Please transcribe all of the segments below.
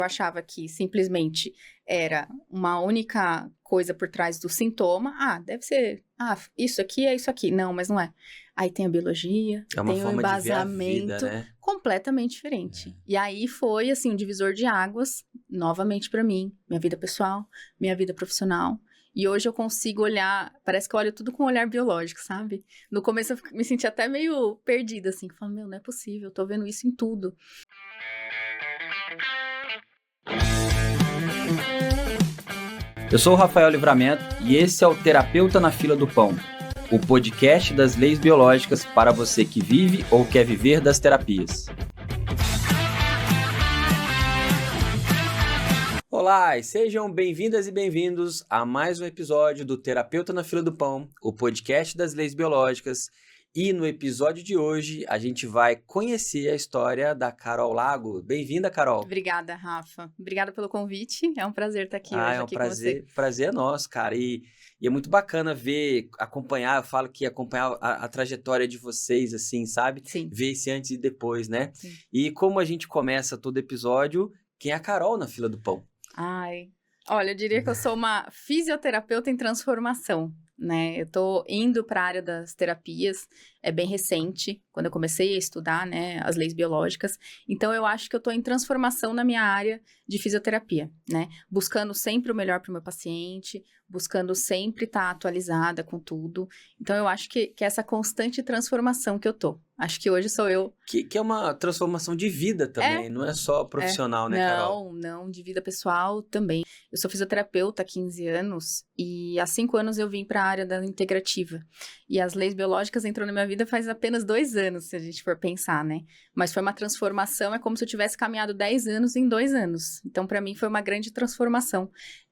Eu achava que simplesmente era uma única coisa por trás do sintoma. Deve ser, isso aqui é isso aqui. Não, mas não é. Aí tem a biologia, É uma tem um forma de ver a vida, embasamento né? completamente diferente. E aí foi, assim, um divisor de águas, novamente pra mim, minha vida pessoal, minha vida profissional. E hoje eu consigo olhar, parece que eu olho tudo com um olhar biológico, sabe? No começo eu me senti até meio perdida, assim, falando, não é possível, eu tô vendo isso em tudo. Eu sou o Rafael Livramento e esse é o Terapeuta na Fila do Pão, o podcast das leis biológicas para você que vive ou quer viver das terapias. Olá, e sejam bem-vindas e bem-vindos a mais um episódio do Terapeuta na Fila do Pão, o podcast das leis biológicas. E no episódio de hoje, a gente vai conhecer a história da Carol Lago. Bem-vinda, Carol. Obrigada, Rafa. Obrigada pelo convite. É um prazer estar aqui hoje É um aqui com você. prazer é nosso, cara. E é muito bacana acompanhar, eu falo que acompanhar a trajetória de vocês, assim, sabe? Sim. Ver esse antes e depois, né? Sim. E como a gente começa todo episódio, quem é a Carol na fila do pão? Olha, eu diria que eu sou uma fisioterapeuta em transformação, né? Eu tô indo para a área das terapias, é bem recente, quando eu comecei a estudar, né, as leis biológicas. Então, eu acho que eu tô em transformação na minha área de fisioterapia, né? Buscando sempre o melhor para o meu paciente, buscando sempre estar atualizada com tudo. Então, eu acho que essa constante transformação que eu tô. Acho que hoje sou eu. Que é uma transformação de vida também, não é só profissional, né, Carol? Não, de vida pessoal também. Eu sou fisioterapeuta há 15 anos e há 5 anos eu vim para a área da integrativa. E as leis biológicas entrou na minha vida faz apenas 2 anos, se a gente for pensar, né? Mas foi uma transformação, é como se eu tivesse caminhado 10 anos em 2 anos. Então, para mim, foi uma grande transformação.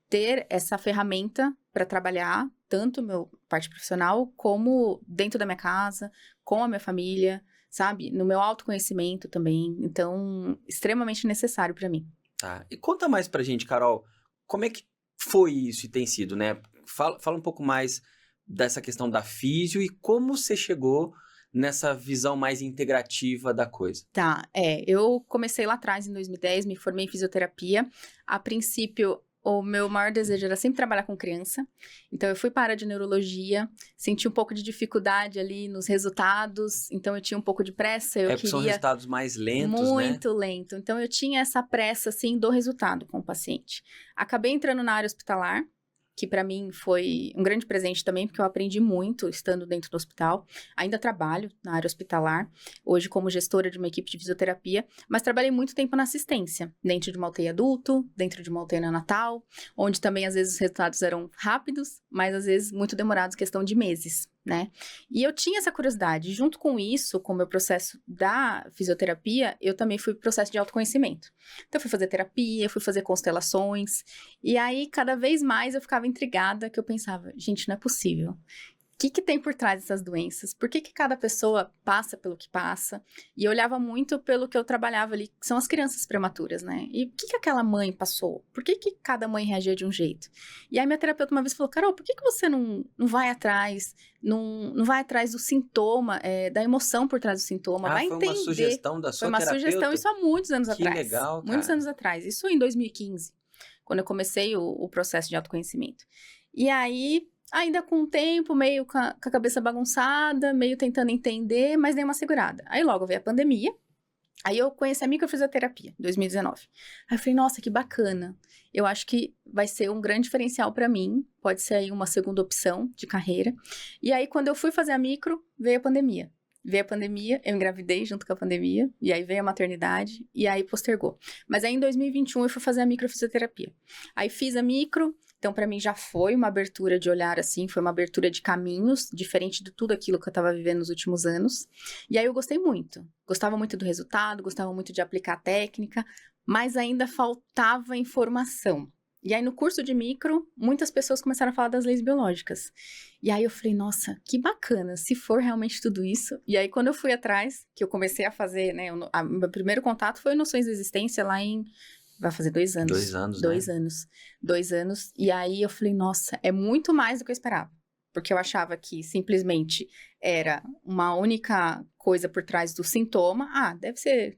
Ter essa ferramenta para trabalhar, tanto meu parte profissional, como dentro da minha casa, com a minha família, sabe? No meu autoconhecimento também. Então, extremamente necessário para mim. Tá. E conta mais pra gente, Carol, como é que foi isso e tem sido, né? Fala um pouco mais dessa questão da físio e como você chegou nessa visão mais integrativa da coisa. Eu comecei lá atrás, em 2010, me formei em fisioterapia. A princípio, o meu maior desejo era sempre trabalhar com criança. Então, eu fui para a área de neurologia, senti um pouco de dificuldade ali nos resultados. Então, eu tinha um pouco de pressa, eu Porque são queria resultados mais lentos, né? muito lento. Então, eu tinha essa pressa, assim, do resultado com o paciente. Acabei entrando na área hospitalar, que para mim foi um grande presente também, porque eu aprendi muito estando dentro do hospital. Ainda trabalho na área hospitalar, hoje como gestora de uma equipe de fisioterapia, mas trabalhei muito tempo na assistência, dentro de uma UTI adulto, dentro de uma UTI neonatal, onde também às vezes os resultados eram rápidos, mas às vezes muito demorados, questão de meses, né? E eu tinha essa curiosidade. Junto com isso, com o meu processo da fisioterapia, eu também fui pro processo de autoconhecimento. Então, eu fui fazer terapia, fui fazer constelações, e aí, cada vez mais, eu ficava intrigada, que eu pensava, gente, não é possível. O que tem por trás dessas doenças? Por que cada pessoa passa pelo que passa? E eu olhava muito pelo que eu trabalhava ali, que são as crianças prematuras, né? E o que aquela mãe passou? Por que cada mãe reagia de um jeito? E aí minha terapeuta uma vez falou, Carol, por que você não vai atrás, não vai atrás do sintoma, da emoção por trás do sintoma? Vai foi entender. Uma sugestão da sua terapeuta? Foi uma sugestão, isso há muitos anos atrás. Que legal, cara. Muitos anos atrás, isso em 2015, quando eu comecei o processo de autoconhecimento. E aí, ainda com o tempo, meio com a cabeça bagunçada, meio tentando entender, mas dei uma segurada. Aí logo veio a pandemia, aí eu conheci a microfisioterapia, em 2019. Aí eu falei, nossa, que bacana. Eu acho que vai ser um grande diferencial para mim, pode ser aí uma segunda opção de carreira. E aí, quando eu fui fazer a micro, veio a pandemia. Veio a pandemia, eu engravidei junto com a pandemia, e aí veio a maternidade, e aí postergou. Mas aí em 2021 eu fui fazer a microfisioterapia. Aí fiz a micro, então para mim já foi uma abertura de olhar assim, foi uma abertura de caminhos, diferente de tudo aquilo que eu estava vivendo nos últimos anos. E aí eu gostei muito, gostava muito do resultado, gostava muito de aplicar a técnica, mas ainda faltava informação. E aí, no curso de micro, muitas pessoas começaram a falar das leis biológicas. E aí eu falei, nossa, que bacana, se for realmente tudo isso. E aí, quando eu fui atrás, que eu comecei a fazer, né, meu primeiro contato foi Noções da Existência lá em... Vai fazer 2 anos. 2 anos, 2 né? anos. 2 anos. E aí eu falei, nossa, é muito mais do que eu esperava. porque eu achava que simplesmente era uma única coisa por trás do sintoma. Ah, deve ser,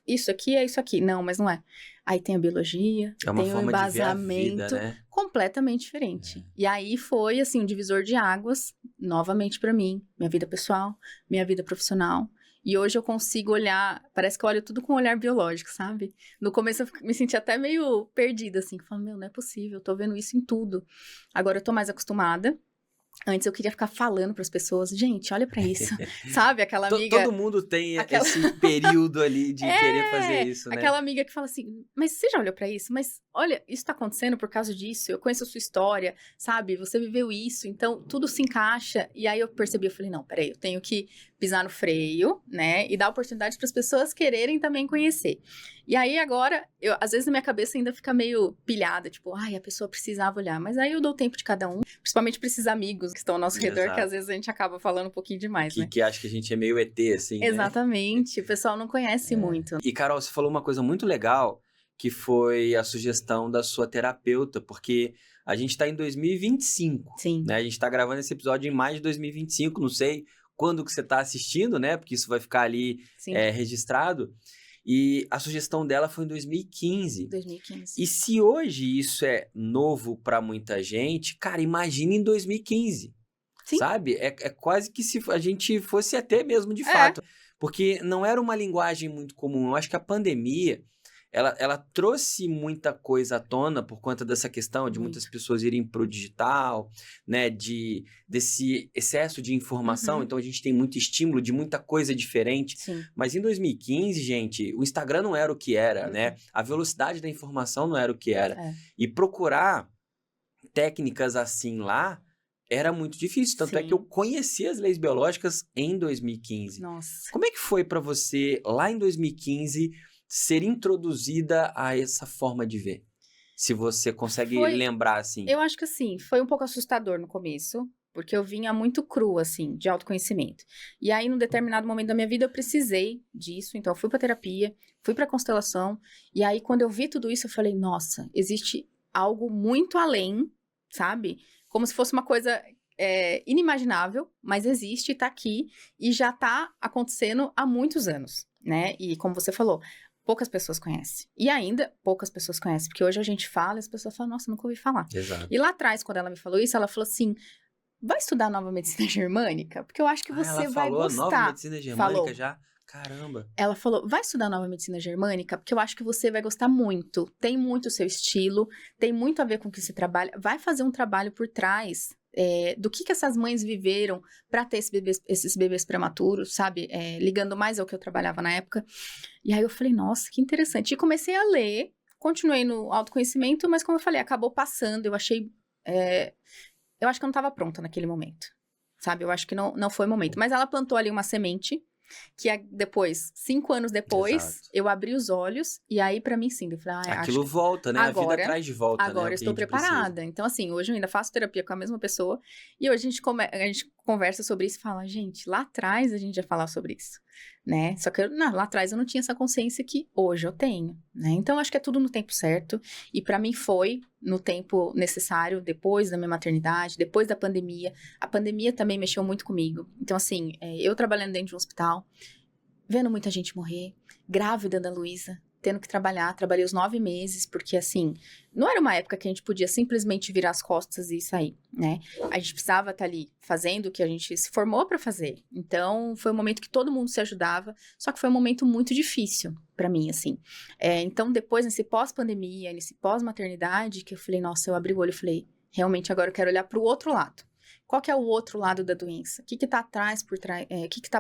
isso aqui é isso aqui. Não, mas não é. Aí tem a biologia, É uma tem um forma de ver a vida, embasamento né? completamente diferente. E aí foi, assim, um divisor de águas, novamente pra mim, minha vida pessoal, minha vida profissional. E hoje eu consigo olhar, parece que eu olho tudo com um olhar biológico, sabe? No começo eu me senti até meio perdida, assim, falando, meu, não é possível, eu tô vendo isso em tudo. Agora eu tô mais acostumada. Antes eu queria ficar falando pras pessoas, gente, olha pra isso, sabe? Aquela amiga... Todo mundo tem aquela... esse período ali de querer fazer isso, né? aquela amiga que fala assim, mas você já olhou pra isso? Mas olha, isso tá acontecendo por causa disso, eu conheço a sua história, sabe? Você viveu isso, então tudo se encaixa. E aí eu percebi, eu falei, não, peraí, eu tenho que pisar no freio, né? E dar oportunidade pras pessoas quererem também conhecer. E aí agora, às vezes na minha cabeça ainda fica meio pilhada, tipo, a pessoa precisava olhar. Mas aí eu dou tempo de cada um, principalmente pra esses amigos que estão ao nosso redor, que às vezes a gente acaba falando um pouquinho demais, né? Que acha que a gente é meio ET, assim, né? Exatamente, o pessoal não conhece muito. E, Carol, você falou uma coisa muito legal, que foi a sugestão da sua terapeuta, porque a gente está em 2025, Sim. né? A gente está gravando esse episódio em maio de 2025, não sei quando que você está assistindo, né? Porque isso vai ficar ali registrado. E a sugestão dela foi em 2015. 2015. E se hoje isso é novo para muita gente, cara, imagine em 2015. Sim. Sabe? É quase que se a gente fosse até mesmo de fato. Porque não era uma linguagem muito comum. Eu acho que a pandemia, ela trouxe muita coisa à tona por conta dessa questão de muitas pessoas irem para o digital, né? Desse excesso de informação. Então, a gente tem muito estímulo de muita coisa diferente. Sim. Mas em 2015, gente, o Instagram não era o que era, né? A velocidade da informação não era o que era. E procurar técnicas assim lá era muito difícil. Tanto é que eu conheci as leis biológicas em 2015. Nossa. Como é que foi para você, lá em 2015, ser introduzida a essa forma de ver? Se você consegue lembrar, assim. Eu acho que, assim, foi um pouco assustador no começo, porque eu vinha muito crua, assim, de autoconhecimento. E aí, num determinado momento da minha vida, eu precisei disso. Então, eu fui pra terapia, fui pra constelação. E aí, quando eu vi tudo isso, eu falei, nossa, existe algo muito além, sabe? Como se fosse uma coisa inimaginável, mas existe, tá aqui e já tá acontecendo há muitos anos, né? E como você falou, poucas pessoas conhecem. E ainda poucas pessoas conhecem, porque hoje a gente fala e as pessoas falam, nossa, nunca ouvi falar. Exato. E lá atrás, quando ela me falou isso, ela falou assim, vai estudar nova medicina germânica? Porque eu acho que você vai gostar. Ela falou nova medicina germânica já? Caramba. Ela falou, vai estudar nova medicina germânica, porque eu acho que você vai gostar muito. Tem muito o seu estilo, tem muito a ver com o que você trabalha. Vai fazer um trabalho por trás do que essas mães viveram para ter esses bebês prematuros, sabe? Ligando mais ao que eu trabalhava na época. E aí eu falei, nossa, que interessante. E comecei a ler, continuei no autoconhecimento, mas como eu falei, acabou passando. Eu achei... eu acho que eu não estava pronta naquele momento, sabe? Eu acho que não foi o momento. Mas ela plantou ali uma semente... que depois, 5 anos depois, eu abri os olhos, e aí pra mim sim, eu falei, aquilo acho que volta, né? agora, a vida traz de volta, agora né? eu estou preparada. Então, assim, hoje eu ainda faço terapia com a mesma pessoa, e hoje a gente conversa sobre isso e fala, gente, lá atrás a gente já falava sobre isso, né? Só que lá atrás eu não tinha essa consciência que hoje eu tenho, né? Então, acho que é tudo no tempo certo, e pra mim foi no tempo necessário, depois da minha maternidade, depois da pandemia. A pandemia também mexeu muito comigo. Então, assim, eu trabalhando dentro de um hospital, vendo muita gente morrer, grávida da Luísa, tendo que trabalhar, trabalhei os 9 meses, porque assim, não era uma época que a gente podia simplesmente virar as costas e sair, né? A gente precisava estar ali fazendo o que a gente se formou para fazer. Então, foi um momento que todo mundo se ajudava, só que foi um momento muito difícil para mim, assim. Então, depois, nesse pós-pandemia, nesse pós-maternidade, que eu falei, nossa, eu abri o olho e falei, realmente agora eu quero olhar para o outro lado. Qual que é o outro lado da doença? O que está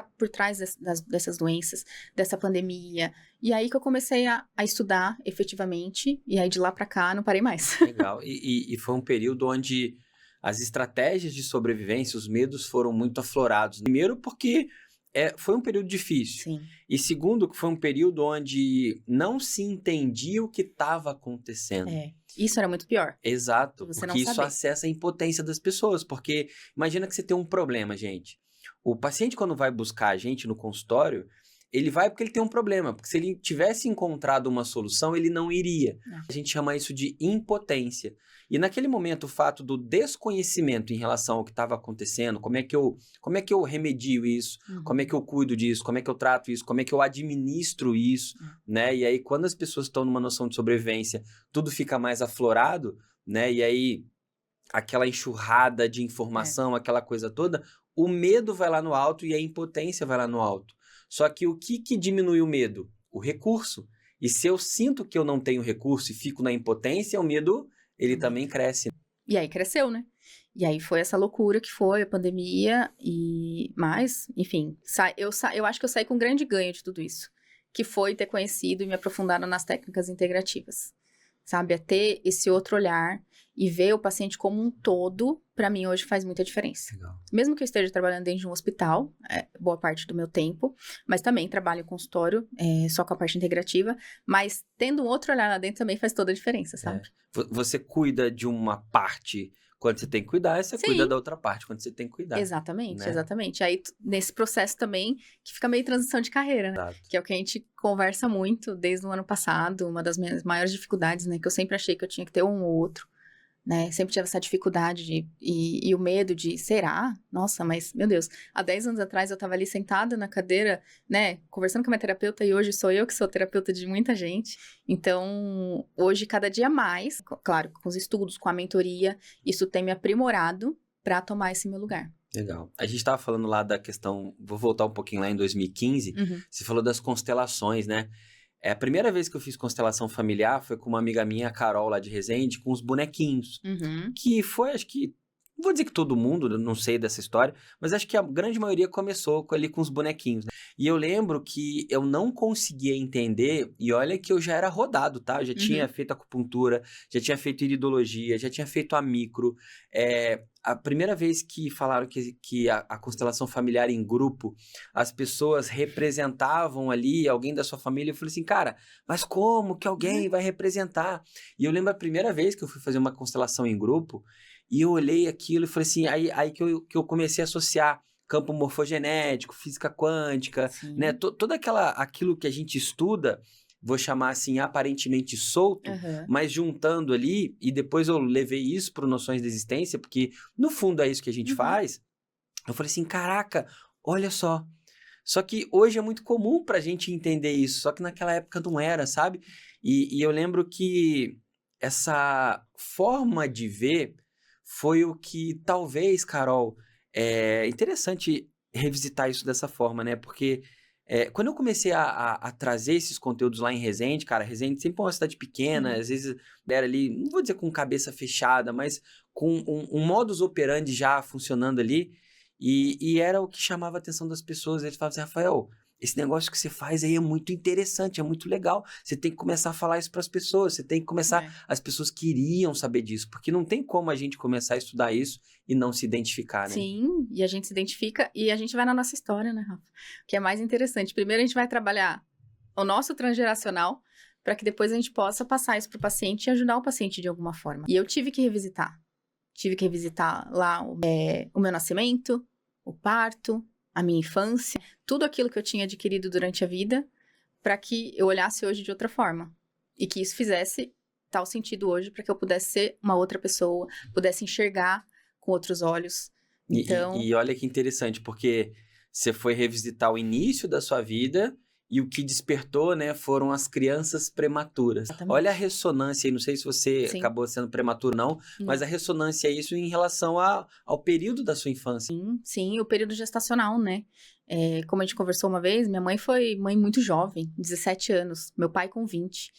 por trás dessas doenças, dessa pandemia? E aí que eu comecei a estudar efetivamente, e aí de lá para cá não parei mais. Legal. E foi um período onde as estratégias de sobrevivência, os medos foram muito aflorados. Primeiro porque foi um período difícil. Sim. E segundo, que foi um período onde não se entendia o que estava acontecendo. Isso era muito pior. Exato, porque isso acessa a impotência das pessoas. Porque imagina que você tem um problema, gente. O paciente, quando vai buscar a gente no consultório, ele vai porque ele tem um problema. Porque se ele tivesse encontrado uma solução, ele não iria. A gente chama isso de impotência. E naquele momento, o fato do desconhecimento em relação ao que estava acontecendo, como é que eu remedio isso, como é que eu cuido disso, como é que eu trato isso, como é que eu administro isso, né? E aí, quando as pessoas estão numa noção de sobrevivência, tudo fica mais aflorado, né? E aí, aquela enxurrada de informação, aquela coisa toda, o medo vai lá no alto e a impotência vai lá no alto. Só que o que diminui o medo? O recurso. E se eu sinto que eu não tenho recurso e fico na impotência, o medo, ele também cresce. E aí cresceu, né? E aí foi essa loucura que foi a pandemia mas, enfim, eu acho que eu saí com um grande ganho de tudo isso, que foi ter conhecido e me aprofundado nas técnicas integrativas, sabe? É ter esse outro olhar e ver o paciente como um todo, pra mim hoje faz muita diferença. Legal. Mesmo que eu esteja trabalhando dentro de um hospital, boa parte do meu tempo, mas também trabalho em consultório, só com a parte integrativa, mas tendo um outro olhar lá dentro também faz toda a diferença, sabe? Você cuida de uma parte quando você tem que cuidar, e você cuida da outra parte quando você tem que cuidar. Exatamente, né? exatamente. Aí, nesse processo também, que fica meio transição de carreira, né? Exato. Que é o que a gente conversa muito desde o ano passado, uma das minhas maiores dificuldades, né? Que eu sempre achei que eu tinha que ter um ou outro, né? Sempre tive essa dificuldade e o medo de, será? Nossa, mas, meu Deus, há 10 anos atrás eu tava ali sentada na cadeira, né? Conversando com a minha terapeuta e hoje sou eu que sou terapeuta de muita gente. Então, hoje, cada dia mais, claro, com os estudos, com a mentoria, isso tem me aprimorado pra tomar esse meu lugar. Legal. A gente estava falando lá da questão, vou voltar um pouquinho lá em 2015, você falou das constelações, né? A primeira vez que eu fiz constelação familiar foi com uma amiga minha, a Carol, lá de Resende, com os bonequinhos. Que foi, acho que, não vou dizer que todo mundo, não sei dessa história, mas acho que a grande maioria começou ali com os bonequinhos, né? E eu lembro que eu não conseguia entender, e olha que eu já era rodado, tá? Eu já tinha feito acupuntura, já tinha feito iridologia, já tinha feito a micro. A primeira vez que falaram que a constelação familiar em grupo, as pessoas representavam ali alguém da sua família, eu falei assim, cara, mas como que alguém vai representar? E eu lembro a primeira vez que eu fui fazer uma constelação em grupo, e eu olhei aquilo e falei assim, aí que eu comecei a associar campo morfogenético, física quântica, né? Todo aquilo que a gente estuda, vou chamar assim, aparentemente solto, mas juntando ali, e depois eu levei isso para Noções de Existência, porque no fundo é isso que a gente faz. Eu falei assim, caraca, olha só. Só que hoje é muito comum pra gente entender isso, só que naquela época não era, sabe? E eu lembro que essa forma de ver foi o que talvez, Carol, é interessante revisitar isso dessa forma, né? Porque quando eu comecei a trazer esses conteúdos lá em Resende, cara, Resende sempre é uma cidade pequena, às vezes era ali, não vou dizer com cabeça fechada, mas com um modus operandi já funcionando ali, e era o que chamava a atenção das pessoas. Eles falavam assim, Rafael, esse negócio que você faz aí é muito interessante, é muito legal. Você tem que começar a falar isso para as pessoas, você tem que começar... As pessoas queriam saber disso, porque não tem como a gente começar a estudar isso e não se identificar, né? Sim, e a gente se identifica e a gente vai na nossa história, né, Rafa? O que é mais interessante. Primeiro a gente vai trabalhar o nosso transgeracional para que depois a gente possa passar isso para o paciente e ajudar o paciente de alguma forma. E eu tive que revisitar. Tive que revisitar lá o meu nascimento, o parto, a minha infância, tudo aquilo que eu tinha adquirido durante a vida, para que eu olhasse hoje de outra forma. E que isso fizesse tal sentido hoje, para que eu pudesse ser uma outra pessoa, pudesse enxergar com outros olhos. Então... E olha que interessante, porque você foi revisitar o início da sua vida e o que despertou, né, foram as crianças prematuras. Exatamente. Olha a ressonância aí, não sei se você acabou sendo prematuro não, mas a ressonância é isso em relação ao período da sua infância. Sim, o período gestacional, né? Como a gente conversou uma vez, minha mãe foi mãe muito jovem, 17 anos, meu pai com 20.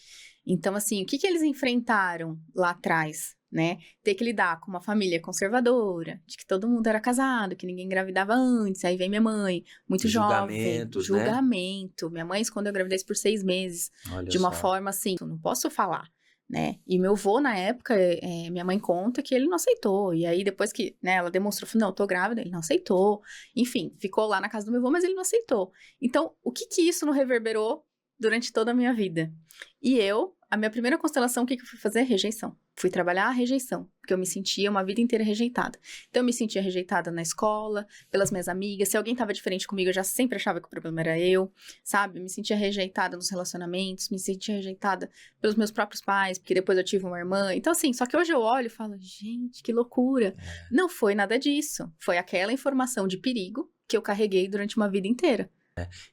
Então, assim, o que eles enfrentaram lá atrás, né? Ter que lidar com uma família conservadora, de que todo mundo era casado, que ninguém engravidava antes, aí vem minha mãe, muito jovem. Julgamento. Minha mãe escondeu a gravidez por 6 meses, de uma forma assim, eu não posso falar, né? E meu avô, na época, minha mãe conta que ele não aceitou, e aí depois que, né, ela demonstrou, não, eu tô grávida, ele não aceitou, enfim, ficou lá na casa do meu avô, mas ele não aceitou. Então, o que isso não reverberou durante toda a minha vida? E a minha primeira constelação, o que eu fui fazer? Rejeição. Fui trabalhar a rejeição, porque eu me sentia uma vida inteira rejeitada. Então, eu me sentia rejeitada na escola, pelas minhas amigas. Se alguém estava diferente comigo, eu já sempre achava que o problema era eu, sabe? Me sentia rejeitada nos relacionamentos, me sentia rejeitada pelos meus próprios pais, porque depois eu tive uma irmã. Então, assim, só que hoje eu olho e falo, gente, que loucura. Não foi nada disso. Foi aquela informação de perigo que eu carreguei durante uma vida inteira.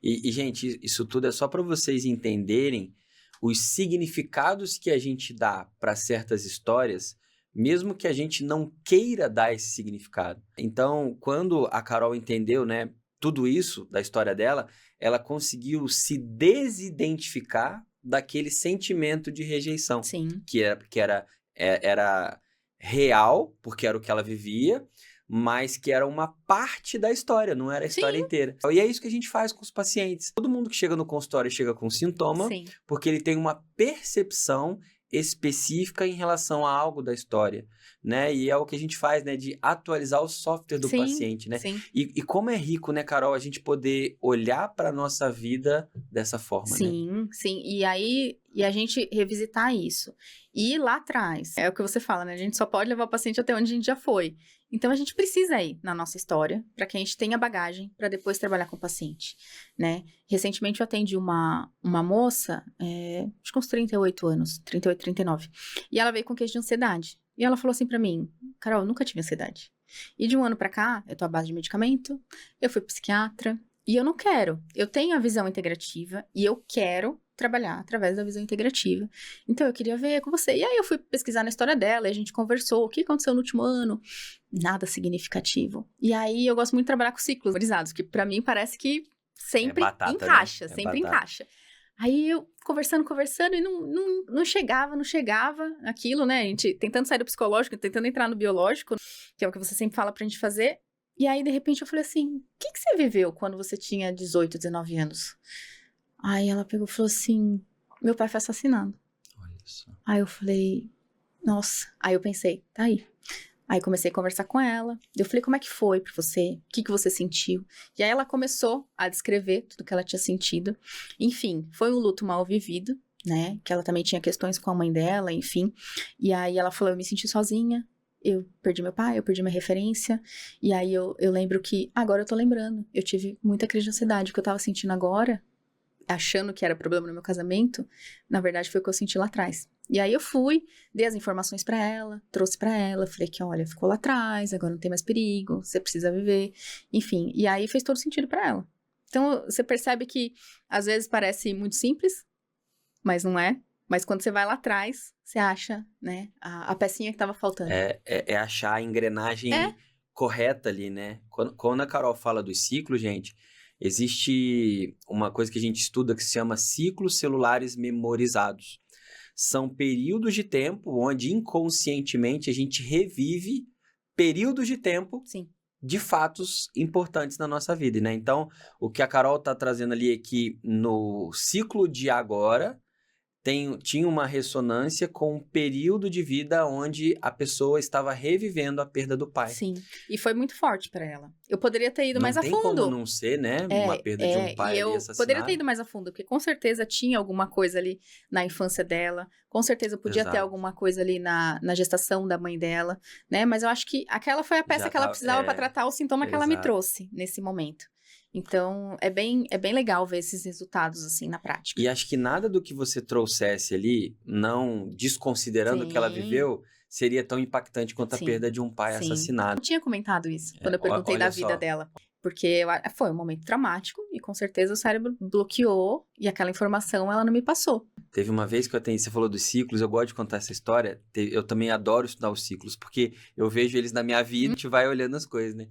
Gente, isso tudo é só para vocês entenderem os significados que a gente dá para certas histórias, mesmo que a gente não queira dar esse significado. Então, quando a Carol entendeu, né, tudo isso da história dela, ela conseguiu se desidentificar daquele sentimento de rejeição. Sim. Que era real, porque era o que ela vivia, mas que era uma parte da história, não era a história inteira. E é isso que a gente faz com os pacientes. Todo mundo que chega no consultório chega com sintoma, porque ele tem uma percepção específica em relação a algo da história, né? E é o que a gente faz, né? De atualizar o software do paciente, né? Sim. E como é rico, né, Carol, a gente poder olhar para a nossa vida dessa forma, né? Sim. E a gente revisitar isso. E ir lá atrás, é o que você fala, né? A gente só pode levar o paciente até onde a gente já foi. Então, a gente precisa ir na nossa história, para que a gente tenha bagagem para depois trabalhar com o paciente, né? Recentemente, eu atendi uma moça, acho que uns 38 anos, 38, 39. E ela veio com queixa de ansiedade. E ela falou assim pra mim, Carol, eu nunca tive ansiedade. E de um ano pra cá, eu tô à base de medicamento, eu fui psiquiatra, e eu não quero. Eu tenho a visão integrativa, e eu quero trabalhar através da visão integrativa. Então, eu queria ver com você. E aí, eu fui pesquisar na história dela, e a gente conversou, o que aconteceu no último ano? Nada significativo. E aí, eu gosto muito de trabalhar com ciclos memorizados, que pra mim parece que sempre encaixa, sempre encaixa. Aí, eu conversando, e não chegava aquilo, né? A gente tentando sair do psicológico, tentando entrar no biológico, que é o que você sempre fala pra gente fazer. E aí, de repente, eu falei assim, o que você viveu quando você tinha 18, 19 anos? Aí ela pegou e falou assim, meu pai foi assassinado. Olha só. Aí eu falei, nossa. Aí eu pensei, tá aí. Aí comecei a conversar com ela. Eu falei, como é que foi pra você? O que você sentiu? E aí ela começou a descrever tudo que ela tinha sentido. Enfim, foi um luto mal vivido, né? Que ela também tinha questões com a mãe dela, enfim. E aí ela falou, eu me senti sozinha. Eu perdi meu pai, eu perdi minha referência. E aí eu lembro que, agora eu tô lembrando. Eu tive muita crise de ansiedade. O que eu tava sentindo agora, achando que era problema no meu casamento, na verdade foi o que eu senti lá atrás. E aí eu fui, dei as informações pra ela, trouxe pra ela, falei que, olha, ficou lá atrás, agora não tem mais perigo, você precisa viver, enfim. E aí fez todo sentido pra ela. Então, você percebe que, às vezes, parece muito simples, mas não é. Mas quando você vai lá atrás, você acha, né, a pecinha que tava faltando. É achar a engrenagem correta ali, né? Quando a Carol fala dos ciclos, gente, existe uma coisa que a gente estuda que se chama ciclos celulares memorizados. São períodos de tempo onde inconscientemente a gente revive períodos de tempo de fatos importantes na nossa vida, né? Então, o que a Carol está trazendo ali é que no ciclo de agora tinha uma ressonância com um período de vida onde a pessoa estava revivendo a perda do pai. Sim, e foi muito forte pra ela. Eu poderia ter ido mais a fundo. Não tem como não ser, né? Uma perda de um pai ali assassinado. Poderia ter ido mais a fundo, porque com certeza tinha alguma coisa ali na infância dela, com certeza podia ter alguma coisa ali na gestação da mãe dela, né? Mas eu acho que aquela foi a peça que ela precisava pra tratar o sintoma que ela me trouxe nesse momento. Então, é bem legal ver esses resultados, assim, na prática. E acho que nada do que você trouxesse ali, não desconsiderando o que ela viveu, seria tão impactante quanto a perda de um pai assassinado. Eu tinha comentado isso, quando eu perguntei da vida dela. Porque foi um momento traumático e, com certeza, o cérebro bloqueou e aquela informação, ela não me passou. Teve uma vez que você falou dos ciclos, eu gosto de contar essa história. Eu também adoro estudar os ciclos, porque eu vejo eles na minha vida e a gente vai olhando as coisas, né?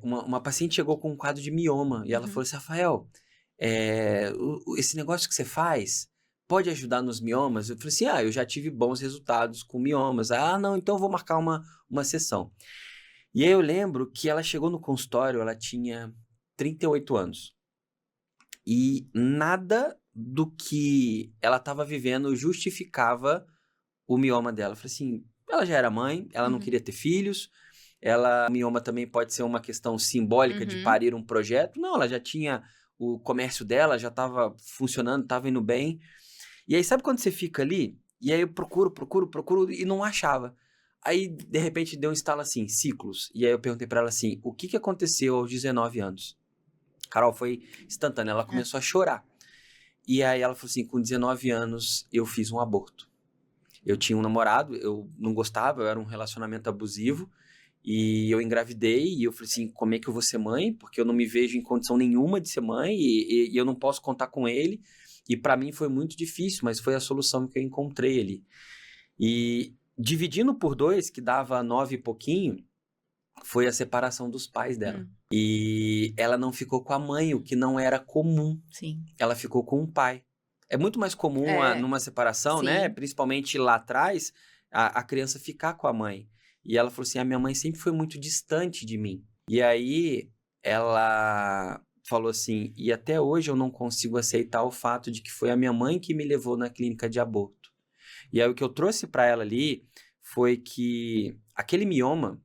Uma paciente chegou com um quadro de mioma e ela falou assim, Rafael, esse negócio que você faz pode ajudar nos miomas? Eu falei assim, eu já tive bons resultados com miomas. Não, então eu vou marcar uma sessão. E aí eu lembro que ela chegou no consultório, ela tinha 38 anos. E nada do que ela estava vivendo justificava o mioma dela. Eu falei assim, ela já era mãe, ela não queria ter filhos, o mioma também pode ser uma questão simbólica de parir um projeto. Não, ela já tinha o comércio dela, já estava funcionando, estava indo bem. E aí, sabe quando você fica ali? E aí eu procuro e não achava. Aí, de repente, deu um estalo assim, ciclos. E aí eu perguntei pra ela assim, o que aconteceu aos 19 anos? Carol, foi instantâneo, ela começou a chorar. E aí ela falou assim, com 19 anos eu fiz um aborto. Eu tinha um namorado, eu não gostava, eu era um relacionamento abusivo. E eu engravidei e eu falei assim, como é que eu vou ser mãe? Porque eu não me vejo em condição nenhuma de ser mãe e eu não posso contar com ele. E pra mim foi muito difícil, mas foi a solução que eu encontrei ali. E dividindo por 2, que dava 9 e pouquinho, foi a separação dos pais dela. E ela não ficou com a mãe, o que não era comum. Sim. Ela ficou com o pai. É muito mais comum numa separação, né? Sim. Principalmente lá atrás, a criança ficar com a mãe. E ela falou assim, a minha mãe sempre foi muito distante de mim. E aí, ela falou assim, e até hoje eu não consigo aceitar o fato de que foi a minha mãe que me levou na clínica de aborto. E aí, o que eu trouxe para ela ali foi que aquele mioma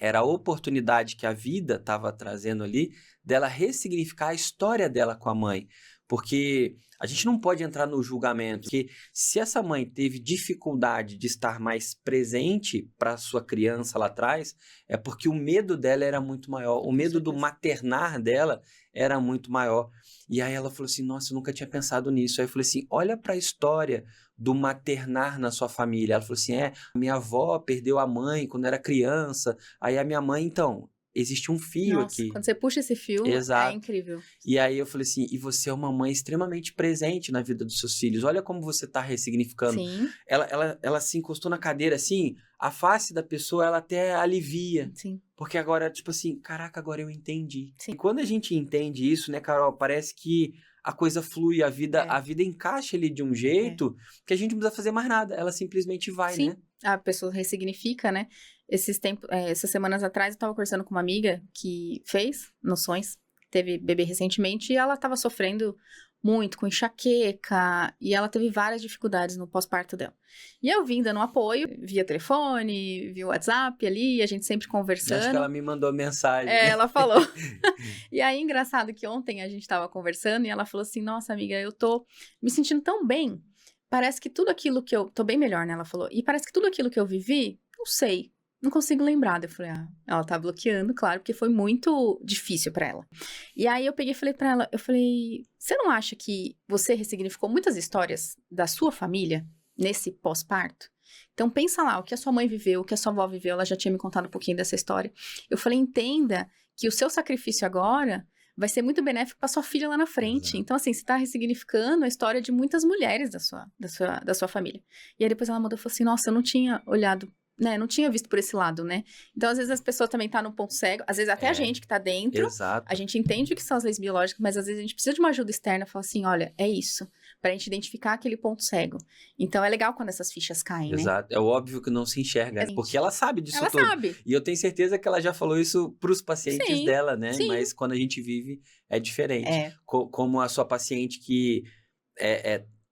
era a oportunidade que a vida estava trazendo ali dela ressignificar a história dela com a mãe. Porque a gente não pode entrar no julgamento, porque se essa mãe teve dificuldade de estar mais presente para sua criança lá atrás, é porque o medo dela era muito maior, o medo do maternar dela era muito maior. E aí ela falou assim, nossa, eu nunca tinha pensado nisso. Aí eu falei assim, olha para a história do maternar na sua família. Ela falou assim, minha avó perdeu a mãe quando era criança, aí a minha mãe, então, existe um fio Nossa, aqui. quando você puxa esse fio, Exato. é incrível. E aí eu falei assim, e você é uma mãe extremamente presente na vida dos seus filhos, olha como você tá ressignificando. Sim. Ela se encostou na cadeira assim, a face da pessoa ela até alivia. Sim. Porque agora, tipo assim, caraca, agora eu entendi. Sim. E quando a gente entende isso, né, Carol, parece que a coisa flui, a vida encaixa ali de um jeito que a gente não precisa fazer mais nada, ela simplesmente vai, Sim. né? A pessoa ressignifica, né? Essas semanas atrás eu tava conversando com uma amiga que fez noções, teve bebê recentemente e ela tava sofrendo muito com enxaqueca e ela teve várias dificuldades no pós-parto dela. E eu vim dando apoio via telefone, via WhatsApp ali, a gente sempre conversando. Acho que ela me mandou mensagem. Ela falou. E aí, engraçado que ontem a gente tava conversando e ela falou assim, nossa amiga, eu tô me sentindo tão bem, parece que tudo aquilo que eu... Tô bem melhor, né? Ela falou. E parece que tudo aquilo que eu vivi, não sei, não consigo lembrar. Eu falei, ela tá bloqueando, claro, porque foi muito difícil pra ela. E aí eu peguei e falei pra ela, eu falei, você não acha que você ressignificou muitas histórias da sua família nesse pós-parto? Então pensa lá, o que a sua mãe viveu, o que a sua avó viveu, ela já tinha me contado um pouquinho dessa história. Eu falei, entenda que o seu sacrifício agora vai ser muito benéfico para sua filha lá na frente. Exato. Então, assim, você tá ressignificando a história de muitas mulheres da sua família. E aí depois ela mandou e falou assim, nossa, eu não tinha olhado, né, não tinha visto por esse lado, né? Então, às vezes as pessoas também tá no ponto cego, às vezes até a gente que tá dentro, Exato. a gente entende o que são as leis biológicas, mas às vezes a gente precisa de uma ajuda externa, falar assim, olha, é isso, pra gente identificar aquele ponto cego. Então, é legal quando essas fichas caem, né? Exato. É óbvio que não se enxerga, né? Porque ela sabe disso Ela tudo. sabe. E eu tenho certeza que ela já falou isso pros pacientes Sim, dela, né? sim. Mas quando a gente vive, é diferente. É. Como a sua paciente que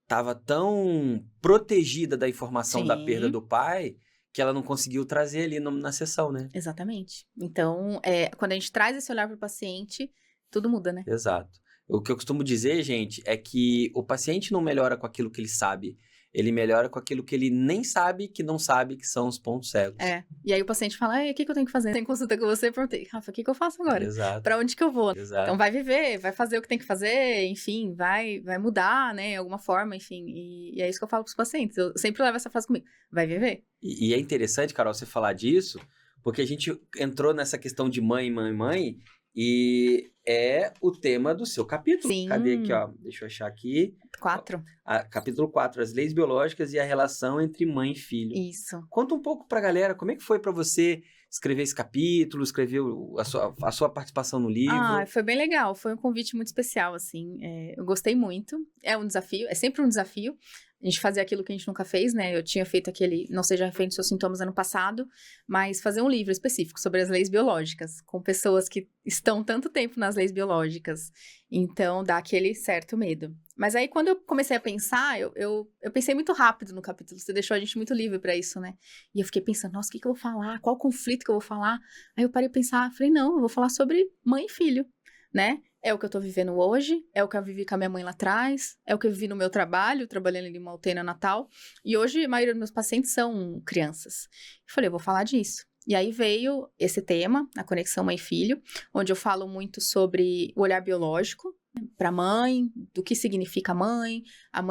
tava tão protegida da informação da Sim. perda do pai, que ela não conseguiu trazer ali na sessão, né? Exatamente. Então, quando a gente traz esse olhar pro paciente, tudo muda, né? Exato. O que eu costumo dizer, gente, é que o paciente não melhora com aquilo que ele sabe. Ele melhora com aquilo que ele nem sabe, que não sabe, que são os pontos cegos. E aí o paciente fala, o que eu tenho que fazer? Tem consulta com você, eu perguntei, Rafa, o que eu faço agora? Exato. Pra onde que eu vou? Exato. Então vai viver, vai fazer o que tem que fazer, enfim, vai mudar, né, de alguma forma, enfim. E é isso que eu falo pros pacientes. Eu sempre levo essa frase comigo, vai viver. E é interessante, Carol, você falar disso, porque a gente entrou nessa questão de mãe, e é o tema do seu capítulo. Sim. Cadê aqui, ó? Deixa eu achar aqui. 4. Capítulo 4, as leis biológicas e a relação entre mãe e filho. Isso. Conta um pouco pra galera, como é que foi pra você escrever esse capítulo, escrever a sua participação no livro? Foi bem legal, foi um convite muito especial, assim, eu gostei muito, é um desafio, é sempre um desafio, a gente fazer aquilo que a gente nunca fez, né, eu tinha feito aquele Não Seja Refém dos Seus Sintomas ano passado, mas fazer um livro específico sobre as leis biológicas, com pessoas que estão tanto tempo nas leis biológicas, então dá aquele certo medo. Mas aí, quando eu comecei a pensar, eu pensei muito rápido no capítulo, você deixou a gente muito livre pra isso, né? E eu fiquei pensando, nossa, o que eu vou falar? Qual conflito que eu vou falar? Aí eu parei de pensar, falei, não, eu vou falar sobre mãe e filho. né? É o que eu tô vivendo hoje, é o que eu vivi com a minha mãe lá atrás, é o que eu vivi no meu trabalho, trabalhando ali em uma UTI Natal. E hoje a maioria dos meus pacientes são crianças. Eu falei, eu vou falar disso. E aí veio esse tema, a conexão mãe-filho, onde eu falo muito sobre o olhar biológico para a mãe, do que significa a mãe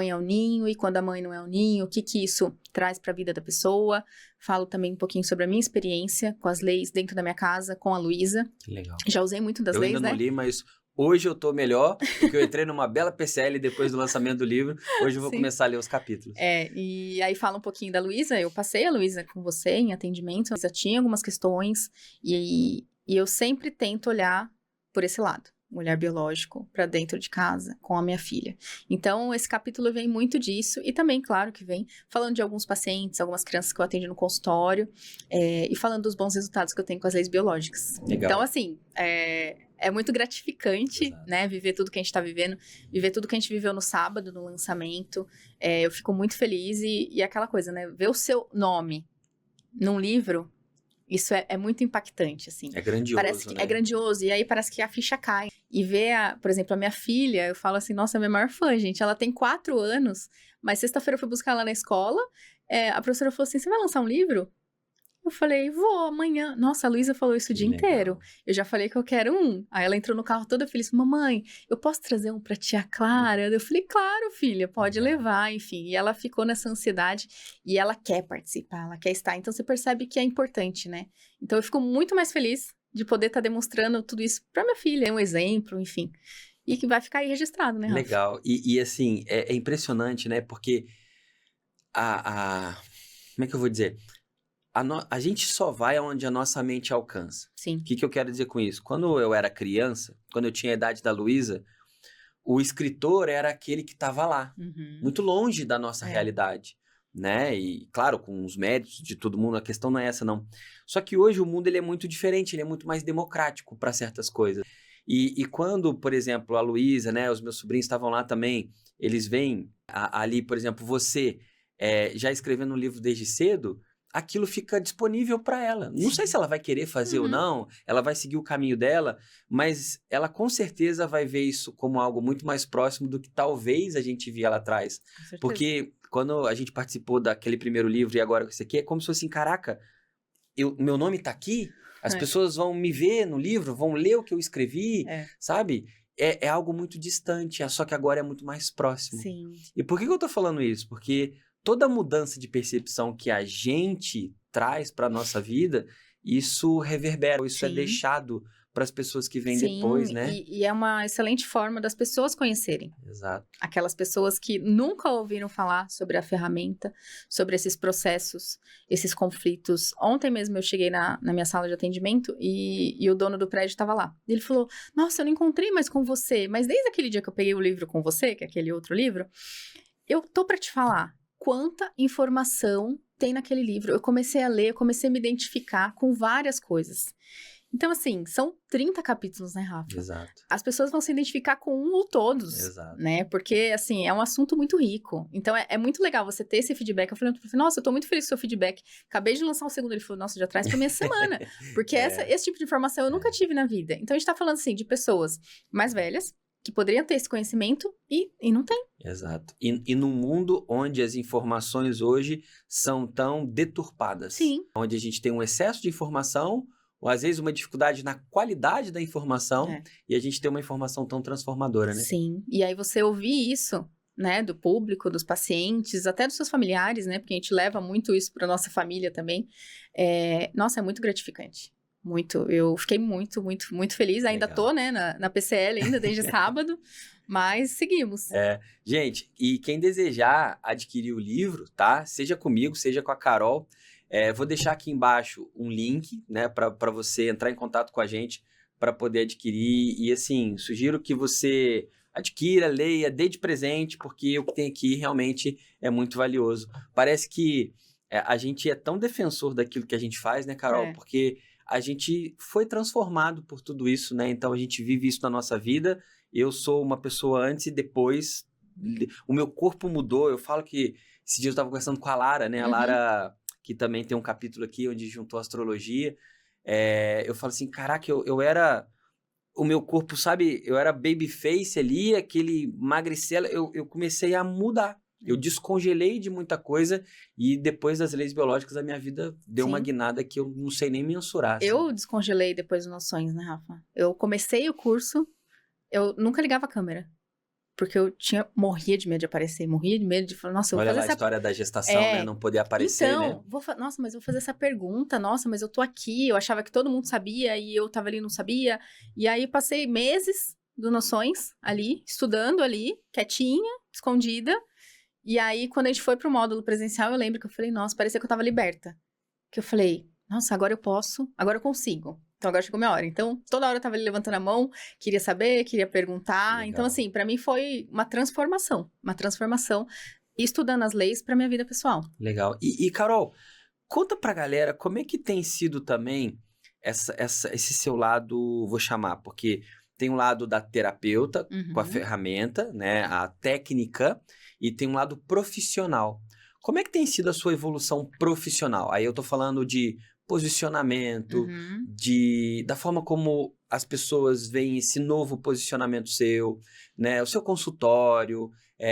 é o ninho, e quando a mãe não é o ninho, o que isso traz para a vida da pessoa. Falo também um pouquinho sobre a minha experiência com as leis dentro da minha casa, com a Luísa. Que legal. Já usei muito das eu leis, ainda né? não li, mas hoje eu tô melhor, porque eu entrei numa bela PCL depois do lançamento do livro. Hoje eu vou começar a ler os capítulos. E aí fala um pouquinho da Luísa. Eu passei a Luísa com você em atendimento. A Luísa tinha algumas questões e eu sempre tento olhar por esse lado. Um olhar biológico para dentro de casa com a minha filha. Então, esse capítulo vem muito disso e também, claro, que vem falando de alguns pacientes, algumas crianças que eu atendo no consultório e falando dos bons resultados que eu tenho com as leis biológicas. Legal. Então, assim, é muito gratificante, né, viver tudo que a gente tá vivendo, viver tudo que a gente viveu no sábado, no lançamento. Eu fico muito feliz e aquela coisa, né, ver o seu nome num livro. Isso é muito impactante, assim. É grandioso, parece que né? É grandioso, e aí parece que a ficha cai. E ver, por exemplo, a minha filha, eu falo assim, nossa, é minha maior fã, gente. Ela tem 4 anos, mas sexta-feira eu fui buscar ela na escola, a professora falou assim, você vai lançar um livro? Eu falei, vou, amanhã. Nossa, a Luísa falou isso o dia inteiro. Eu já falei que eu quero um. Aí ela entrou no carro toda feliz, mamãe, eu posso trazer um pra tia Clara? Eu falei, claro, filha, pode levar, enfim. E ela ficou nessa ansiedade e ela quer participar, ela quer estar. Então você percebe que é importante, né? Então eu fico muito mais feliz de poder estar demonstrando tudo isso pra minha filha, um exemplo, enfim. E que vai ficar aí registrado, né, Rafa? Legal. E assim, é impressionante, né? Porque como é que eu vou dizer? A gente só vai aonde a nossa mente alcança. Sim. O que eu quero dizer com isso? Quando eu era criança, quando eu tinha a idade da Luísa, o escritor era aquele que estava lá, muito longe da nossa realidade, né? E, claro, com os méritos de todo mundo, a questão não é essa, não. Só que hoje o mundo ele é muito diferente, ele é muito mais democrático para certas coisas. E quando, por exemplo, a Luísa, né, os meus sobrinhos estavam lá também, eles veem ali, por exemplo, você já escrevendo um livro desde cedo, aquilo fica disponível para ela. Não sei se ela vai querer fazer ou não, ela vai seguir o caminho dela, mas ela com certeza vai ver isso como algo muito mais próximo do que talvez a gente via lá atrás. Porque quando a gente participou daquele primeiro livro e agora esse aqui, é como se fosse assim, caraca, meu nome tá aqui, as pessoas vão me ver no livro, vão ler o que eu escrevi, sabe? É algo muito distante, só que agora é muito mais próximo. Sim. E por que eu tô falando isso? Porque toda mudança de percepção que a gente traz para nossa vida, isso reverbera, isso é deixado para as pessoas que vêm depois, né? E é uma excelente forma das pessoas conhecerem. Exato. Aquelas pessoas que nunca ouviram falar sobre a ferramenta, sobre esses processos, esses conflitos. Ontem mesmo eu cheguei na minha sala de atendimento e o dono do prédio estava lá. Ele falou, nossa, eu não encontrei mais com você, mas desde aquele dia que eu peguei o livro com você, que é aquele outro livro, eu tô para te falar quanta informação tem naquele livro. Eu comecei a ler, eu comecei a me identificar com várias coisas. Então, assim, são 30 capítulos, né, Rafa? Exato. As pessoas vão se identificar com um ou todos. Exato. Né? Porque, assim, é um assunto muito rico. Então, é muito legal você ter esse feedback. Eu falei, nossa, eu tô muito feliz com o seu feedback. Acabei de lançar o segundo. Ele falou, nossa, já traz pra minha semana. Porque esse tipo de informação eu nunca tive na vida. Então, a gente tá falando, assim, de pessoas mais velhas, que poderiam ter esse conhecimento e não tem. Exato. E num mundo onde as informações hoje são tão deturpadas. Sim. Onde a gente tem um excesso de informação, ou às vezes uma dificuldade na qualidade da informação, e a gente tem uma informação tão transformadora, né? Sim. E aí você ouvir isso, né, do público, dos pacientes, até dos seus familiares, né, porque a gente leva muito isso para nossa família também. Nossa, é muito gratificante. Muito. Eu fiquei muito, muito, muito feliz. Ainda tô, né, na PCL ainda, desde sábado, mas seguimos. Gente, e quem desejar adquirir o livro, tá? Seja comigo, seja com a Carol, vou deixar aqui embaixo um link, né, para você entrar em contato com a gente para poder adquirir. E assim, sugiro que você adquira, leia, dê de presente, porque o que tem aqui realmente é muito valioso. Parece que a gente é tão defensor daquilo que a gente faz, né, Carol? Porque a gente foi transformado por tudo isso, né? Então a gente vive isso na nossa vida. Eu sou uma pessoa antes e depois. O meu corpo mudou. Eu falo que esse dia eu estava conversando com a Lara, né? A Lara, que também tem um capítulo aqui onde juntou a astrologia. Eu falo assim, caraca, eu era o meu corpo, sabe, eu era babyface ali, aquele magricela, eu comecei a mudar. Eu descongelei de muita coisa e depois das leis biológicas a minha vida deu uma Sim. guinada que eu não sei nem mensurar. Assim. Eu descongelei depois dos Noções, né, Rafa? Eu comecei o curso, eu nunca ligava a câmera. Porque eu morria de medo de aparecer, morria de medo de falar, nossa, eu vou Olha fazer lá a essa... história da gestação, né? Não poder aparecer, né? Nossa, mas eu vou fazer essa pergunta, nossa, mas eu tô aqui, eu achava que todo mundo sabia e eu tava ali e não sabia. E aí passei meses do Noções ali, estudando ali, quietinha, escondida. E aí, quando a gente foi pro módulo presencial, eu lembro que eu falei, nossa, parecia que eu tava liberta. Que eu falei, nossa, agora eu posso, agora eu consigo. Então, agora chegou minha hora. Então, toda hora eu tava ali levantando a mão, queria saber, queria perguntar. Legal. Então, assim, pra mim foi uma transformação. Uma transformação estudando as leis pra minha vida pessoal. Legal. E Carol, conta pra galera como é que tem sido também esse seu lado, vou chamar, porque tem um lado da terapeuta com a ferramenta, né, a técnica, e tem um lado profissional. Como é que tem sido a sua evolução profissional? Aí eu tô falando de posicionamento, da forma como as pessoas veem esse novo posicionamento seu, né, o seu consultório,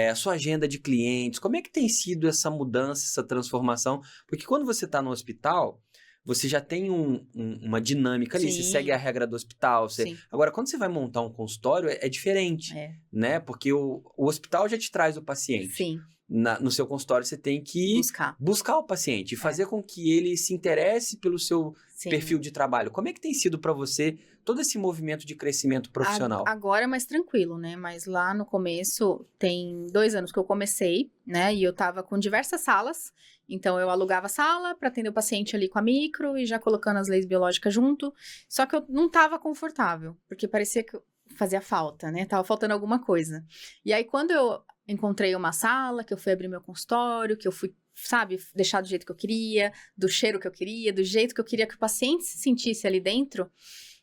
a sua agenda de clientes. Como é que tem sido essa mudança, essa transformação? Porque quando você está no hospital, você já tem uma dinâmica ali, você segue a regra do hospital. Agora, quando você vai montar um consultório, é diferente, né? Porque o hospital já te traz o paciente. Sim. No seu consultório, você tem que buscar o paciente e fazer com que ele se interesse pelo seu perfil de trabalho. Como é que tem sido para você todo esse movimento de crescimento profissional? Agora é mais tranquilo, né? Mas lá no começo, tem 2 anos que eu comecei, né? E eu tava com diversas salas. Então, eu alugava a sala para atender o paciente ali com a micro e já colocando as leis biológicas junto. Só que eu não tava confortável, porque parecia que fazia falta, né? Tava faltando alguma coisa. E aí, quando eu encontrei uma sala, que eu fui abrir meu consultório, que eu fui, sabe, deixar do jeito que eu queria, do cheiro que eu queria, do jeito que eu queria que o paciente se sentisse ali dentro,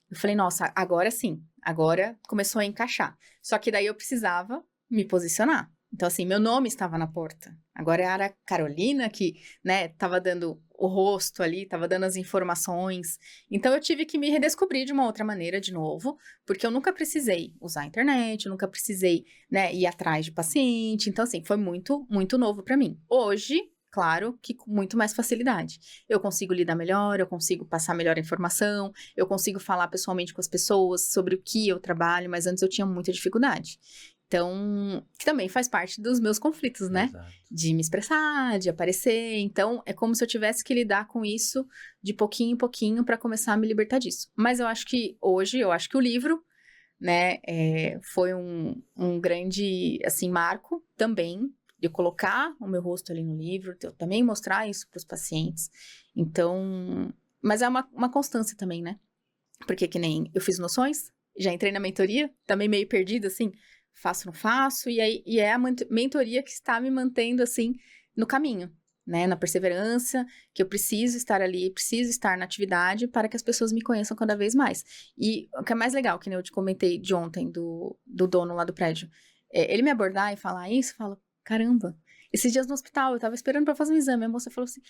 eu falei, nossa, agora sim, agora começou a encaixar. Só que daí eu precisava me posicionar. Então, assim, meu nome estava na porta. Agora era a Carolina que, né, tava dando o rosto ali, tava dando as informações. Então, eu tive que me redescobrir de uma outra maneira de novo, porque eu nunca precisei usar a internet, eu nunca precisei, né, ir atrás de paciente. Então, assim, foi muito, muito novo para mim. Hoje, claro que com muito mais facilidade. Eu consigo lidar melhor, eu consigo passar melhor a informação, eu consigo falar pessoalmente com as pessoas sobre o que eu trabalho, mas antes eu tinha muita dificuldade. Então, que também faz parte dos meus conflitos, né? Exato. De me expressar, de aparecer. Então, é como se eu tivesse que lidar com isso de pouquinho em pouquinho para começar a me libertar disso. Mas eu acho que hoje, o livro, né, foi um grande, assim, marco também, de eu colocar o meu rosto ali no livro, de eu também mostrar isso para os pacientes. Então, mas é uma constância também, né? Porque que nem eu fiz Noções, já entrei na mentoria, também meio perdida, assim, faço, não faço, e é a mentoria que está me mantendo, assim, no caminho, né, na perseverança, que eu preciso estar ali, preciso estar na atividade para que as pessoas me conheçam cada vez mais. E o que é mais legal, que nem eu te comentei de ontem, do dono lá do prédio, ele me abordar e falar isso, eu falo, caramba, esses dias no hospital, eu tava esperando para fazer um exame, a moça falou assim,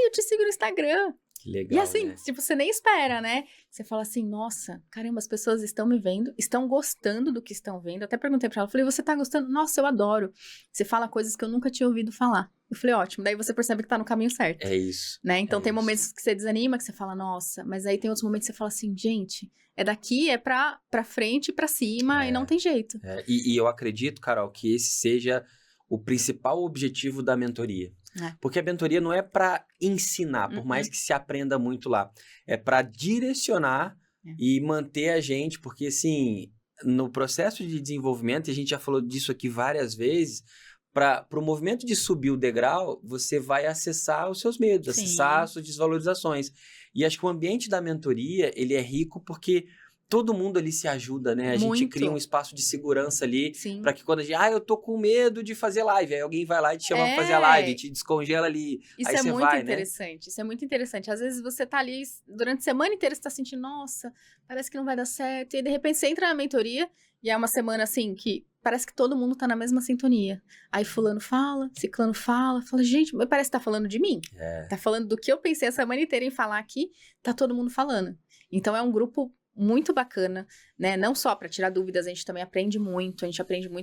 eu te sigo no Instagram. Que legal, e assim, né? tipo, você nem espera, né? Você fala assim, nossa, caramba, as pessoas estão me vendo, estão gostando do que estão vendo. Eu até perguntei pra ela, falei, você tá gostando? Nossa, eu adoro. Você fala coisas que eu nunca tinha ouvido falar. Eu falei, ótimo, daí você percebe que tá no caminho certo. É isso. Né? Então tem momentos que você desanima, que você fala, nossa, mas aí tem outros momentos que você fala assim, gente, é daqui, é pra frente, pra cima, e não tem jeito. E eu acredito, Carol, que esse seja o principal objetivo da mentoria. Porque a mentoria não é para ensinar, por mais que se aprenda muito lá. É para direcionar e manter a gente, porque assim, no processo de desenvolvimento, e a gente já falou disso aqui várias vezes, para o movimento de subir o degrau, você vai acessar os seus medos, acessar as suas desvalorizações. E acho que o ambiente da mentoria, ele é rico porque todo mundo ali se ajuda, né? A gente cria um espaço de segurança ali, para que quando a gente, eu tô com medo de fazer live, aí alguém vai lá e te chama pra fazer a live, te descongela ali, isso aí você vai, né? Isso é muito interessante, isso é muito interessante. Às vezes você tá ali, durante a semana inteira você tá sentindo, nossa, parece que não vai dar certo, e de repente você entra na mentoria, e é uma semana assim, que parece que todo mundo tá na mesma sintonia. Aí fulano fala, ciclano fala, gente, mas parece que tá falando de mim. Tá falando do que eu pensei a semana inteira em falar aqui, tá todo mundo falando. Então é um grupo muito bacana, né? Não só para tirar dúvidas, a gente também aprende muito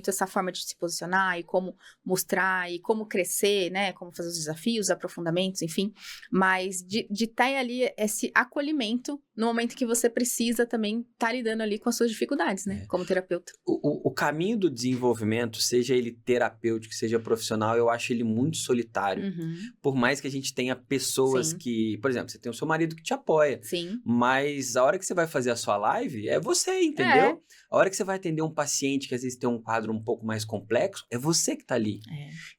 essa forma de se posicionar e como mostrar e como crescer, né? Como fazer os desafios, aprofundamentos, enfim. Mas de ter ali esse acolhimento no momento que você precisa também estar lidando ali com as suas dificuldades, né? Como terapeuta. O caminho do desenvolvimento, seja ele terapêutico, seja profissional, eu acho ele muito solitário. Por mais que a gente tenha pessoas que... Por exemplo, você tem o seu marido que te apoia. Sim. Mas a hora que você vai fazer a sua live, é você, entendeu? A hora que você vai atender um paciente que às vezes tem um quadro um pouco mais complexo, é você que tá ali.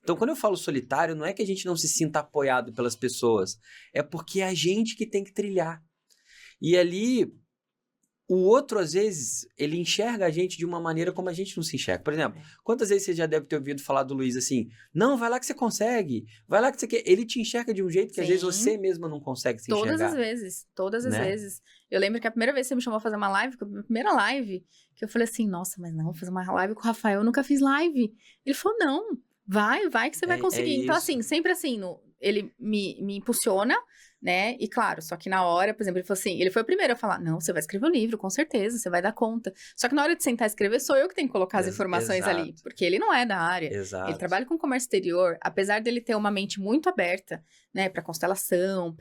Então, quando eu falo solitário, não é que a gente não se sinta apoiado pelas pessoas. É porque é a gente que tem que trilhar. E ali... O outro, às vezes, ele enxerga a gente de uma maneira como a gente não se enxerga. Por exemplo, quantas vezes você já deve ter ouvido falar do Luiz assim, não, vai lá que você consegue, vai lá que você quer. Ele te enxerga de um jeito que às vezes você mesma não consegue se enxergar. Todas as vezes. Eu lembro que a primeira vez que você me chamou a fazer uma live, a minha primeira live, que eu falei assim, nossa, mas não, vou fazer uma live com o Rafael, eu nunca fiz live. Ele falou, não, vai que você vai conseguir. Então, assim, sempre assim, ele me impulsiona, né? E claro, só que na hora, por exemplo, ele falou assim, ele foi o primeiro a falar, não, você vai escrever o livro, com certeza, você vai dar conta. Só que na hora de sentar e escrever, sou eu que tenho que colocar as informações ali, porque ele não é da área. Ele trabalha com comércio exterior, apesar dele ter uma mente muito aberta, né, para constelação,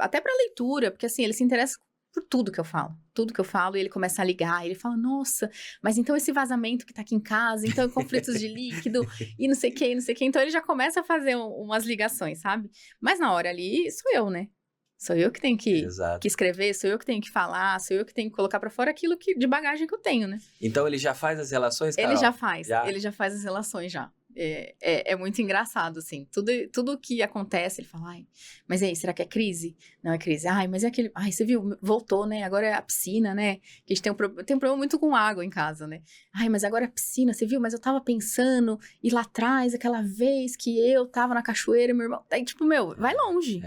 até para leitura, porque assim, ele se interessa por tudo que eu falo, e ele começa a ligar, e ele fala, nossa, mas então esse vazamento que tá aqui em casa, então conflitos de líquido, e não sei o que, então ele já começa a fazer umas ligações, sabe? Mas na hora ali, sou eu, né? Sou eu que tenho que escrever, sou eu que tenho que falar, sou eu que tenho que colocar pra fora aquilo de bagagem que eu tenho, né? Então ele já faz as relações, Carol? Ele já faz as relações já. É muito engraçado, assim. Tudo que acontece, ele fala, ai, mas aí, será que é crise? Não é crise. Ai, mas é aquele... Ai, você viu? Voltou, né? Agora é a piscina, né? Que a gente tem um problema muito com água em casa, né? Ai, mas agora é a piscina, você viu? Mas eu tava pensando, e lá atrás, aquela vez que eu tava na cachoeira, meu irmão... Aí, tipo, meu, vai longe.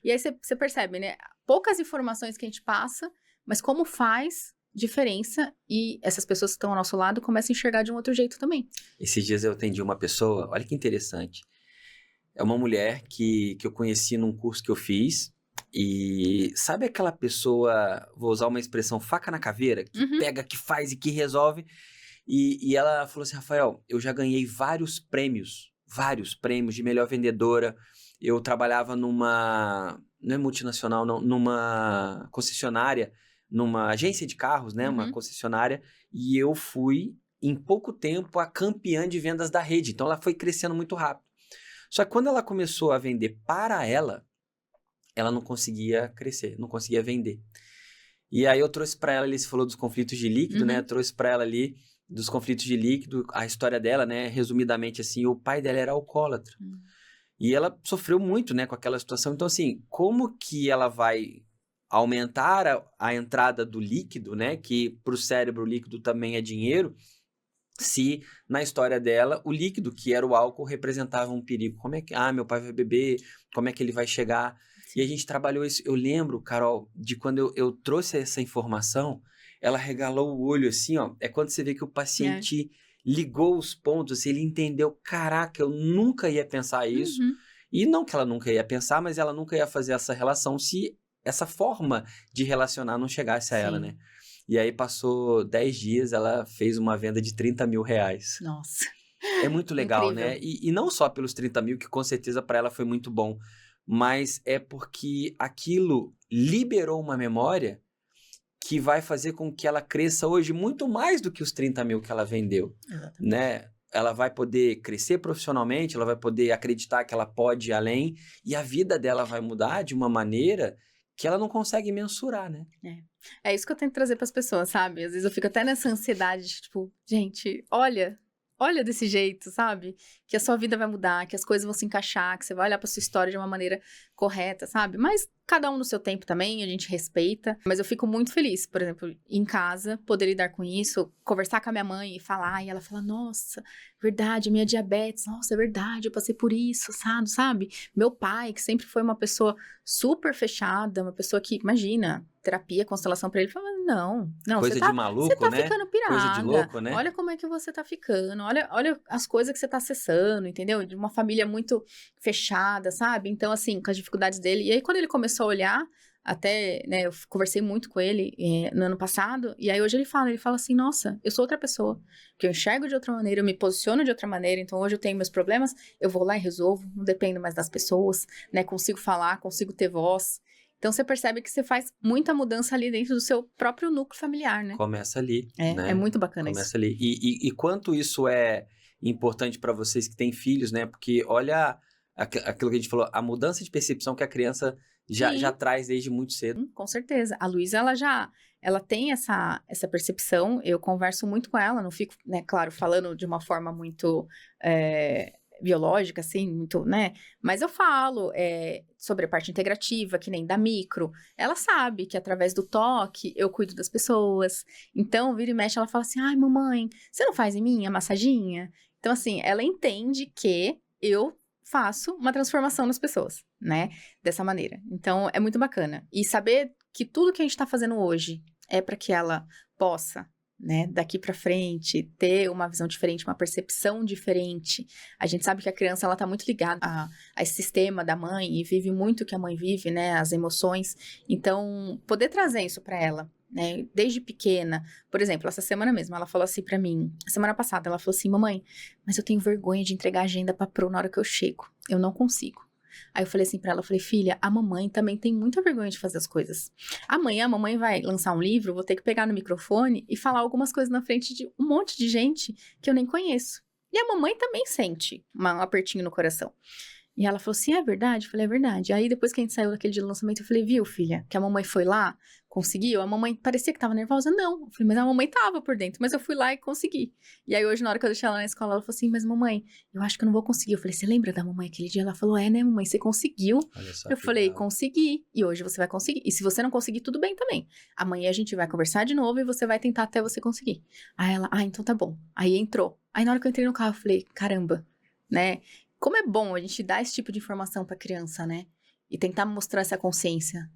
E aí você percebe, né? Poucas informações que a gente passa, mas como faz... diferença, e essas pessoas que estão ao nosso lado começam a enxergar de um outro jeito também. Esses dias eu atendi uma pessoa, olha que interessante, é uma mulher que eu conheci num curso que eu fiz, e sabe aquela pessoa, vou usar uma expressão, faca na caveira, que pega, que faz e que resolve, e ela falou assim, Rafael, eu já ganhei vários prêmios de melhor vendedora, eu trabalhava não é multinacional, não, numa concessionária, numa agência de carros, né, uma concessionária, e eu fui, em pouco tempo, a campeã de vendas da rede. Então, ela foi crescendo muito rápido. Só que quando ela começou a vender para ela não conseguia crescer, não conseguia vender. E aí eu trouxe para ela, você falou dos conflitos de líquido, né, eu trouxe para ela ali, dos conflitos de líquido, a história dela, né, resumidamente assim, o pai dela era alcoólatra. E ela sofreu muito, né, com aquela situação. Então, assim, como que ela vai... aumentar a entrada do líquido, né? Que para o cérebro o líquido também é dinheiro. Se na história dela o líquido, que era o álcool, representava um perigo. Como é que... meu pai vai beber, como é que ele vai chegar? E a gente trabalhou isso. Eu lembro, Carol, de quando eu trouxe essa informação, ela regalou o olho assim, ó. É quando você vê que o paciente ligou os pontos, assim, ele entendeu, caraca, eu nunca ia pensar isso. E não que ela nunca ia pensar, mas ela nunca ia fazer essa relação se essa forma de relacionar não chegasse a ela, né? E aí passou 10 dias, ela fez uma venda de 30 mil reais. Nossa. É muito legal, incrível, né? E não só pelos 30 mil, que com certeza para ela foi muito bom, mas é porque aquilo liberou uma memória que vai fazer com que ela cresça hoje muito mais do que os 30 mil que ela vendeu, né? Ela vai poder crescer profissionalmente, ela vai poder acreditar que ela pode ir além, e a vida dela vai mudar de uma maneira que ela não consegue mensurar, né? É isso que eu tento trazer para as pessoas, sabe? Às vezes eu fico até nessa ansiedade de, tipo, gente, olha desse jeito, sabe? Que a sua vida vai mudar, que as coisas vão se encaixar, que você vai olhar para sua história de uma maneira correta, sabe? Mas cada um no seu tempo também, a gente respeita. Mas eu fico muito feliz, por exemplo, em casa, poder lidar com isso, conversar com a minha mãe e falar, e ela fala, nossa, verdade, minha diabetes, nossa, é verdade, eu passei por isso, sabe? Meu pai, que sempre foi uma pessoa super fechada, uma pessoa que, imagina, terapia, constelação pra ele, fala, não, coisa de maluco, você tá né? ficando pirada, coisa de louco, né? Olha como é que você tá ficando, olha as coisas que você tá acessando, entendeu? De uma família muito fechada, sabe? Então, assim, com as dificuldades dele. E aí, quando ele começou a olhar até, né, eu conversei muito com ele no ano passado, e aí hoje ele fala assim, nossa, eu sou outra pessoa, que eu enxergo de outra maneira, eu me posiciono de outra maneira, então hoje eu tenho meus problemas, eu vou lá e resolvo, não dependo mais das pessoas, né, consigo falar, consigo ter voz. Então você percebe que você faz muita mudança ali dentro do seu próprio núcleo familiar, né? Começa ali, É né? muito bacana isso. Começa ali. E quanto isso é importante para vocês que têm filhos, né? Porque olha aquilo que a gente falou, a mudança de percepção que a criança já traz desde muito cedo. Com certeza. A Luísa, ela tem essa percepção, eu converso muito com ela, não fico, né, claro, falando de uma forma muito biológica, assim, muito, né, mas eu falo sobre a parte integrativa, que nem da micro, ela sabe que através do toque eu cuido das pessoas, então, vira e mexe, ela fala assim, ai, mamãe, você não faz em mim a massaginha? Então, assim, ela entende que eu faço uma transformação nas pessoas, né? Dessa maneira. Então, é muito bacana. E saber que tudo que a gente tá fazendo hoje é para que ela possa, né, daqui para frente, ter uma visão diferente, uma percepção diferente. A gente sabe que a criança, ela tá muito ligada a esse sistema da mãe e vive muito o que a mãe vive, né? As emoções. Então, poder trazer isso para ela, né, desde pequena. Por exemplo, essa semana mesmo, ela falou assim pra mim, semana passada, ela falou assim, mamãe, mas eu tenho vergonha de entregar a agenda pra Pro na hora que eu chego, eu não consigo. Aí eu falei assim pra ela, eu falei, filha, a mamãe também tem muita vergonha de fazer as coisas. Amanhã a mamãe vai lançar um livro, vou ter que pegar no microfone e falar algumas coisas na frente de um monte de gente que eu nem conheço. E a mamãe também sente um apertinho no coração. E ela falou assim, é verdade? Eu falei, é verdade. Aí depois que a gente saiu daquele dia do lançamento, eu falei, viu, filha, que a mamãe foi lá, conseguiu? A mamãe parecia que tava nervosa. Não. Eu falei, mas a mamãe tava por dentro, mas eu fui lá e consegui. E aí hoje, na hora que eu deixei ela na escola, ela falou assim, mas mamãe, eu acho que eu não vou conseguir. Eu falei, você lembra da mamãe aquele dia? Ela falou, né, mamãe, você conseguiu? Olha só Eu que falei, legal. consegui. E hoje você vai conseguir. E se você não conseguir, tudo bem também. Amanhã a gente vai conversar de novo e você vai tentar até você conseguir. Aí ela, então tá bom. Aí entrou. Aí na hora que eu entrei no carro, eu falei, caramba, né? Como é bom a gente dar esse tipo de informação pra criança, né? E tentar mostrar essa consciência.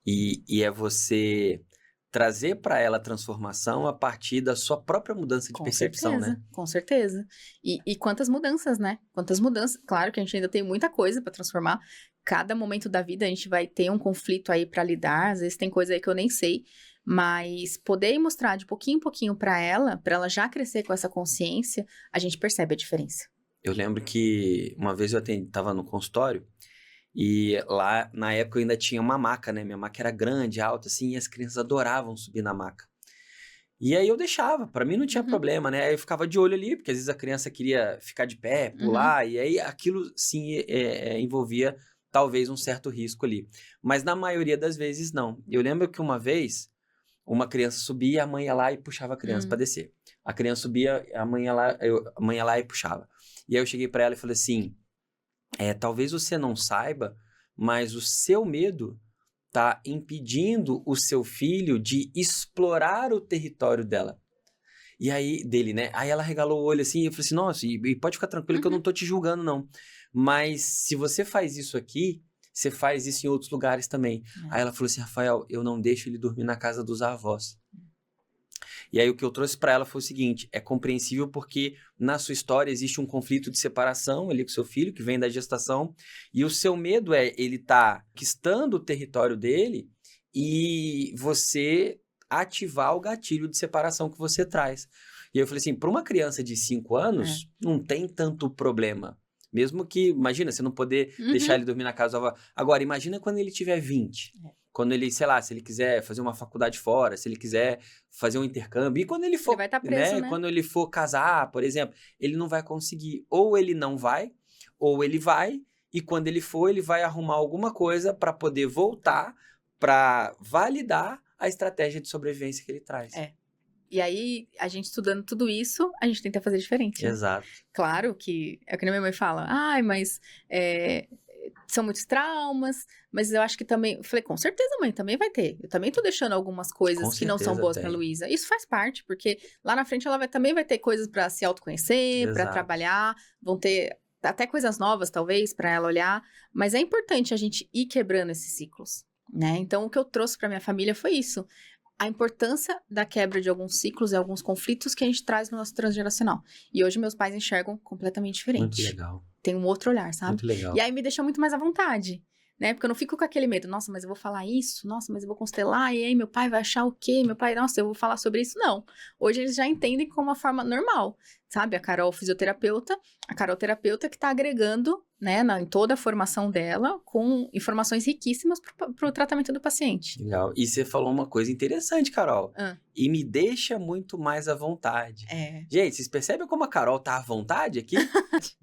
E é você trazer para ela a transformação a partir da sua própria mudança de percepção, né? Com certeza. E quantas mudanças, né? Quantas mudanças. Claro que a gente ainda tem muita coisa pra transformar. Cada momento da vida a gente vai ter um conflito aí pra lidar. Às vezes tem coisa aí que eu nem sei. Mas poder mostrar de pouquinho em pouquinho pra ela já crescer com essa consciência, a gente percebe a diferença. Eu lembro que uma vez eu estava no consultório e lá, na época, eu ainda tinha uma maca, né? Minha maca era grande, alta, assim, e as crianças adoravam subir na maca. E aí eu deixava, pra mim não tinha problema, né? Aí eu ficava de olho ali, porque às vezes a criança queria ficar de pé, pular, e aí aquilo, sim, envolvia talvez um certo risco ali. Mas na maioria das vezes, não. Eu lembro que uma vez, uma criança subia, a mãe ia lá e puxava a criança pra descer. A criança subia, a mãe ia lá e puxava. E aí eu cheguei pra ela e falei assim, talvez você não saiba, mas o seu medo tá impedindo o seu filho de explorar o território dela. E aí, dele, né? Aí ela regalou o olho assim, e eu falei assim, nossa, e pode ficar tranquilo que eu não tô te julgando, não. Mas se você faz isso aqui, você faz isso em outros lugares também. Aí ela falou assim, Rafael, eu não deixo ele dormir na casa dos avós. E aí o que eu trouxe para ela foi o seguinte, é compreensível porque na sua história existe um conflito de separação ali com seu filho, que vem da gestação, e o seu medo é ele tá conquistando o território dele e você ativar o gatilho de separação que você traz. E aí eu falei assim, para uma criança de 5 anos, não tem tanto problema. Mesmo que, imagina, você não poder deixar ele dormir na casa da avó. Agora, imagina quando ele tiver 20. Quando ele, sei lá, se ele quiser fazer uma faculdade fora, se ele quiser fazer um intercâmbio. E quando ele for, ele vai estar preso, né? Quando ele for casar, por exemplo, ele não vai conseguir. Ou ele não vai, ou ele vai. E quando ele for, ele vai arrumar alguma coisa para poder voltar, para validar a estratégia de sobrevivência que ele traz. E aí, a gente estudando tudo isso, a gente tenta fazer diferente. Exato. Né? Claro que, é o que a minha mãe fala, mas são muitos traumas, mas eu acho que também... Eu falei, com certeza, mãe, também vai ter. Eu também tô deixando algumas coisas que não são boas pra Luísa. Isso faz parte, porque lá na frente ela também vai ter coisas pra se autoconhecer, pra trabalhar, vão ter até coisas novas, talvez, pra ela olhar, mas é importante a gente ir quebrando esses ciclos, né? Então, o que eu trouxe pra minha família foi isso. A importância da quebra de alguns ciclos e alguns conflitos que a gente traz no nosso transgeracional. E hoje meus pais enxergam completamente diferente. Muito legal. Tem um outro olhar, sabe? Muito legal. E aí me deixa muito mais à vontade, né? Porque eu não fico com aquele medo, nossa, mas eu vou falar isso, nossa, mas eu vou constelar, e aí meu pai vai achar o quê? Meu pai, nossa, eu vou falar sobre isso. Não. Hoje eles já entendem como uma forma normal, sabe? A Carol fisioterapeuta, a Carol terapeuta que tá agregando, né, em toda a formação dela, com informações riquíssimas pro tratamento do paciente. Legal. E você falou uma coisa interessante, Carol. Ah. E me deixa muito mais à vontade. É. Gente, vocês percebem como a Carol tá à vontade aqui?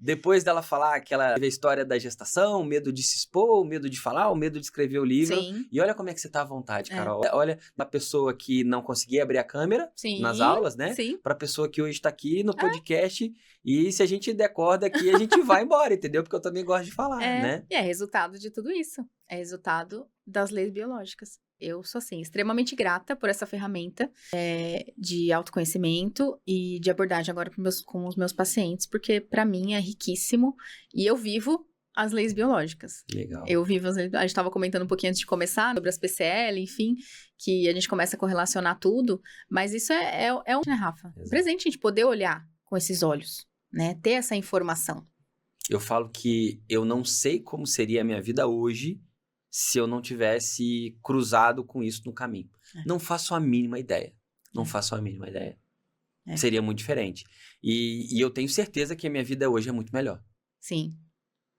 Depois dela falar que ela teve a história da gestação, o medo de se expor, o medo de falar, o medo de escrever o livro. Sim. E olha como é que você tá à vontade, Carol. Olha, uma pessoa que não conseguia abrir a câmera nas aulas, né? Sim. Pra pessoa que hoje tá aqui no podcast. E se a gente der corda aqui, a gente vai embora, entendeu? Porque eu também gosto de falar, né? E é resultado de tudo isso. É resultado das leis biológicas. Eu sou, assim, extremamente grata por essa ferramenta de autoconhecimento e de abordagem agora com os meus pacientes, porque para mim é riquíssimo e eu vivo as leis biológicas. Legal. Eu vivo as leis. A gente estava comentando um pouquinho antes de começar sobre as PCL, enfim, que a gente começa a correlacionar tudo, mas isso é um, né, Rafa? Exato. Presente a gente poder olhar com esses olhos, né? Ter essa informação. Eu falo que eu não sei como seria a minha vida hoje se eu não tivesse cruzado com isso no caminho. Não faço a mínima ideia. Não faço a mínima ideia. Seria muito diferente. E eu tenho certeza que a minha vida hoje é muito melhor. Sim.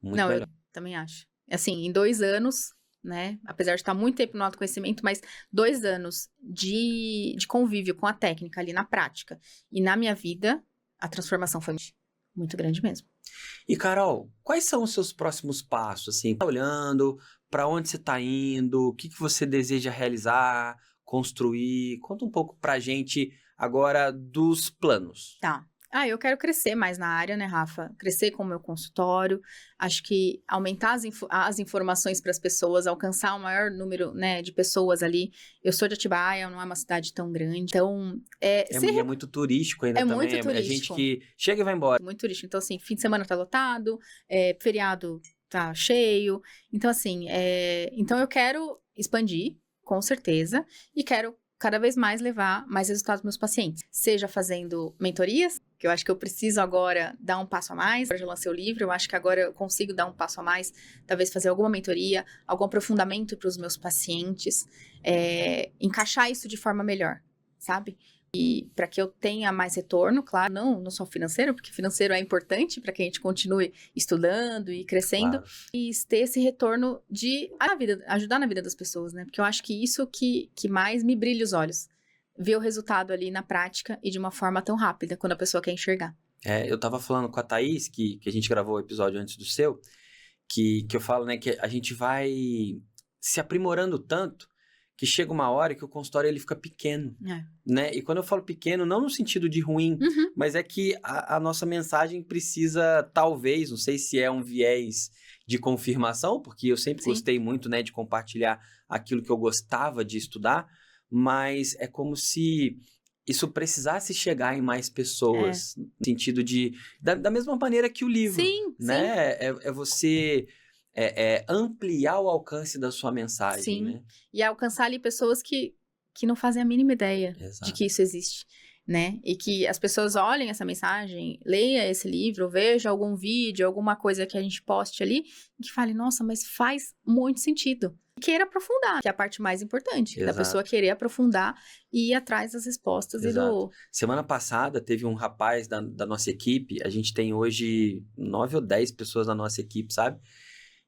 Muito melhor. Eu também acho. Assim, em 2 anos, né? Apesar de estar muito tempo no autoconhecimento, mas 2 anos de convívio com a técnica ali na prática e na minha vida, a transformação foi muito grande mesmo. E, Carol, quais são os seus próximos passos? Assim, tá olhando, para onde você está indo, o que você deseja realizar, construir? Conta um pouco pra gente agora dos planos. Tá. Eu quero crescer mais na área, né, Rafa? Crescer com o meu consultório. Acho que aumentar as informações para as pessoas, alcançar o maior número, né, de pessoas ali. Eu sou de Atibaia, não é uma cidade tão grande. Então, é muito turístico ainda também. Muito turístico. É gente que chega e vai embora. Muito turístico. Então, assim, fim de semana tá lotado, feriado tá cheio. Então, assim, então eu quero expandir, com certeza, e quero cada vez mais levar mais resultados para meus pacientes. Seja fazendo mentorias, que eu acho que eu preciso agora dar um passo a mais. Agora já lancei o livro, eu acho que agora eu consigo dar um passo a mais, talvez fazer alguma mentoria, algum aprofundamento para os meus pacientes, encaixar isso de forma melhor, sabe? E para que eu tenha mais retorno, claro, não só financeiro, porque financeiro é importante para que a gente continue estudando e crescendo, claro. E ter esse retorno de ajudar na vida das pessoas, né? Porque eu acho que isso que mais me brilha os olhos. Ver o resultado ali na prática e de uma forma tão rápida, quando a pessoa quer enxergar. Eu tava falando com a Thaís, que a gente gravou o episódio antes do seu, que eu falo, né, que a gente vai se aprimorando tanto que chega uma hora que o consultório ele fica pequeno, né? E quando eu falo pequeno, não no sentido de ruim, mas é que a nossa mensagem precisa, talvez, não sei se é um viés de confirmação, porque eu sempre gostei muito, né, de compartilhar aquilo que eu gostava de estudar, mas é como se isso precisasse chegar em mais pessoas, no sentido de... Da mesma maneira que o livro, né? É você... ampliar o alcance da sua mensagem, né? E alcançar ali pessoas que não fazem a mínima ideia de que isso existe, né? E que as pessoas olhem essa mensagem, leia esse livro, veja algum vídeo, alguma coisa que a gente poste ali, e que fale, nossa, mas faz muito sentido. E queira aprofundar, que é a parte mais importante, da pessoa querer aprofundar e ir atrás das respostas. Semana passada teve um rapaz da nossa equipe, a gente tem hoje 9 ou 10 pessoas na nossa equipe, sabe?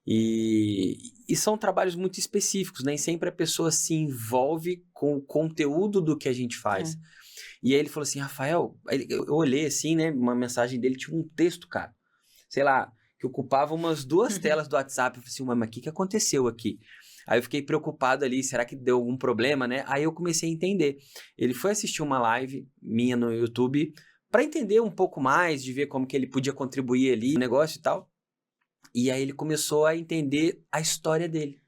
E são trabalhos muito específicos, nem sempre a pessoa se envolve com o conteúdo do que a gente faz. E aí ele falou assim, Rafael, eu olhei assim, né, uma mensagem dele, tinha um texto, cara, sei lá, que ocupava umas 2 telas do WhatsApp. Eu falei assim, mas o que aconteceu aqui? Aí eu fiquei preocupado ali, será que deu algum problema, né? Aí eu comecei a entender. Ele foi assistir uma live minha no YouTube para entender um pouco mais, de ver como que ele podia contribuir ali no negócio e tal. E aí ele começou a entender a história dele.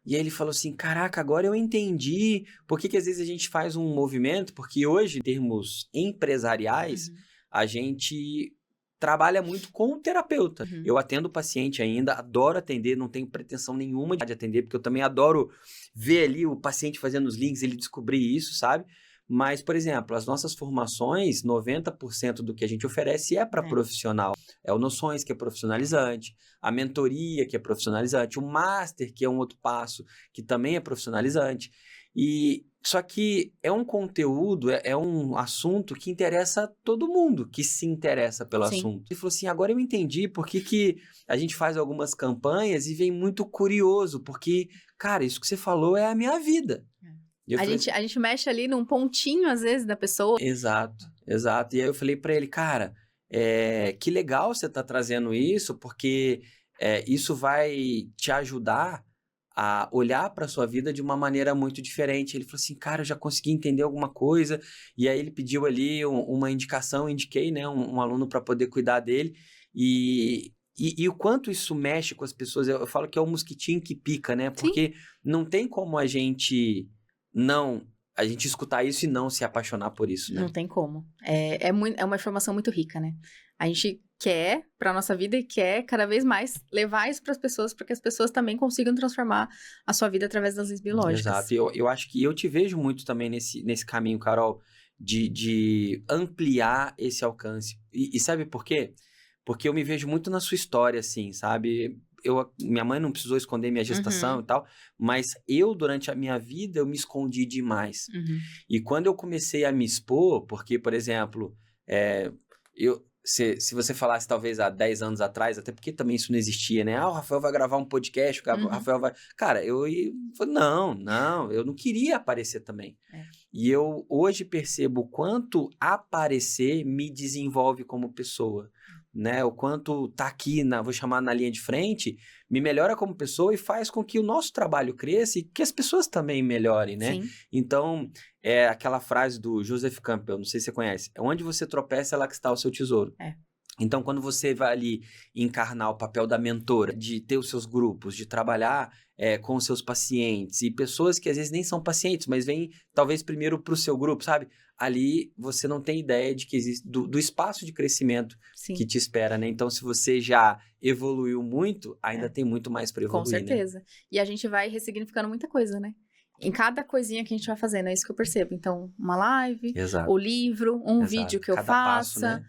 E aí ele falou assim, caraca, agora eu entendi por que às vezes a gente faz um movimento, porque hoje, em termos empresariais, a gente trabalha muito com o terapeuta. Eu atendo o paciente ainda, adoro atender, não tenho pretensão nenhuma de atender, porque eu também adoro ver ali o paciente fazendo os links, ele descobrir isso, sabe? Mas, por exemplo, as nossas formações, 90% do que a gente oferece é para profissional. É o Noções, que é profissionalizante, a mentoria, que é profissionalizante, o Master, que é um outro passo, que também é profissionalizante. Só que é um conteúdo, é um assunto que interessa a todo mundo que se interessa pelo assunto. Ele falou assim, agora eu entendi por que a gente faz algumas campanhas e vem muito curioso, porque, cara, isso que você falou é a minha vida. A gente mexe ali num pontinho, às vezes, da pessoa. Exato. E aí eu falei pra ele, cara, que legal você tá trazendo isso, porque isso vai te ajudar a olhar para sua vida de uma maneira muito diferente. Ele falou assim, cara, eu já consegui entender alguma coisa. E aí ele pediu ali uma indicação, eu indiquei, né, um aluno para poder cuidar dele. E o quanto isso mexe com as pessoas, eu falo que é o mosquitinho que pica, né? Porque não tem como a gente escutar isso e não se apaixonar por isso, né? Não tem como. É uma informação muito rica, né? A gente quer para nossa vida e quer cada vez mais levar isso para as pessoas, para que as pessoas também consigam transformar a sua vida através das leis biológicas. Exato. Eu acho que eu te vejo muito também nesse caminho, Carol, de ampliar esse alcance. E sabe por quê? Porque eu me vejo muito na sua história, assim, sabe? Minha mãe não precisou esconder minha gestação e tal, mas durante a minha vida, eu me escondi demais. E quando eu comecei a me expor, porque, por exemplo, se você falasse talvez há 10 anos atrás, até porque também isso não existia, né? O Rafael vai gravar um podcast, o Rafael vai... Cara, eu falei, não, eu não queria aparecer também. E eu hoje percebo o quanto aparecer me desenvolve como pessoa, né? O quanto tá aqui, vou chamar na linha de frente, me melhora como pessoa e faz com que o nosso trabalho cresça e que as pessoas também melhorem, né? Sim. Então, é aquela frase do Joseph Campbell, não sei se você conhece, onde você tropeça é lá que está o seu tesouro. Então, quando você vai ali encarnar o papel da mentora, de ter os seus grupos, de trabalhar com os seus pacientes e pessoas que às vezes nem são pacientes, mas vêm talvez primeiro para o seu grupo, sabe? Ali você não tem ideia de que existe do espaço de crescimento que te espera, né? Então, se você já evoluiu muito, ainda tem muito mais para evoluir, com certeza. Né? E a gente vai ressignificando muita coisa, né? Em cada coisinha que a gente vai fazendo, é isso que eu percebo. Então, uma live, o livro, vídeo que eu faça... Passo, né?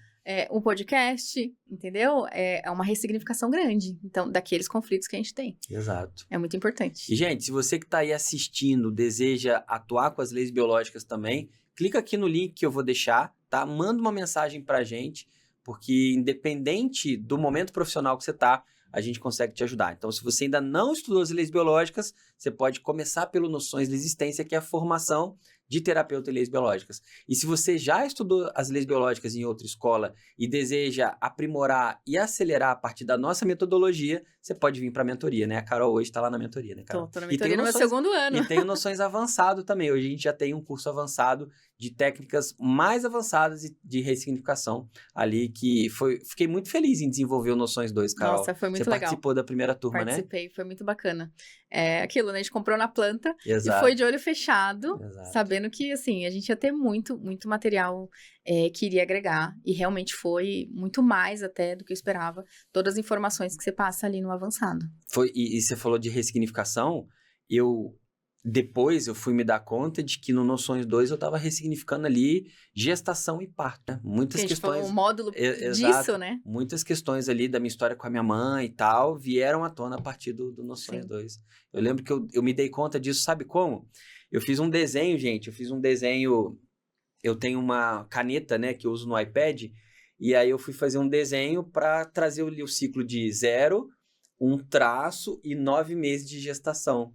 Um podcast, entendeu? É uma ressignificação grande, então, daqueles conflitos que a gente tem. Exato. É muito importante. E, gente, se você que está aí assistindo deseja atuar com as leis biológicas também, clica aqui no link que eu vou deixar, tá? Manda uma mensagem pra gente, porque independente do momento profissional que você tá, a gente consegue te ajudar. Então, se você ainda não estudou as leis biológicas, você pode começar pelo Noções de Existência, que é a formação de terapeuta em leis biológicas. E se você já estudou as leis biológicas em outra escola e deseja aprimorar e acelerar a partir da nossa metodologia, você pode vir para a mentoria, né? A Carol hoje está lá na mentoria, né, Carol? Tô na mentoria no meu segundo ano. E tem Noções avançado também. Hoje a gente já tem um curso avançado de técnicas mais avançadas de ressignificação ali, que fiquei muito feliz em desenvolver o Noções 2, Carol. Nossa, foi muito legal. Você participou da primeira turma, né? Participei, foi muito bacana. Aquilo, né? A gente comprou na planta e foi de olho fechado, sabendo que, assim, a gente ia ter muito, muito material que iria agregar. E realmente foi muito mais até do que eu esperava. Todas as informações que você passa ali no avançado. E você falou de ressignificação, depois eu fui me dar conta de que no Noções 2 eu estava ressignificando ali gestação e parto, né? Muitas questões... Foi um módulo disso, né? Muitas questões ali da minha história com a minha mãe e tal, vieram à tona a partir do Noções 2. Eu lembro que eu me dei conta disso, sabe como? Eu fiz um desenho, gente, eu tenho uma caneta, né, que eu uso no iPad, e aí eu fui fazer um desenho para trazer o ciclo de 0, 1 traço e 9 meses de gestação.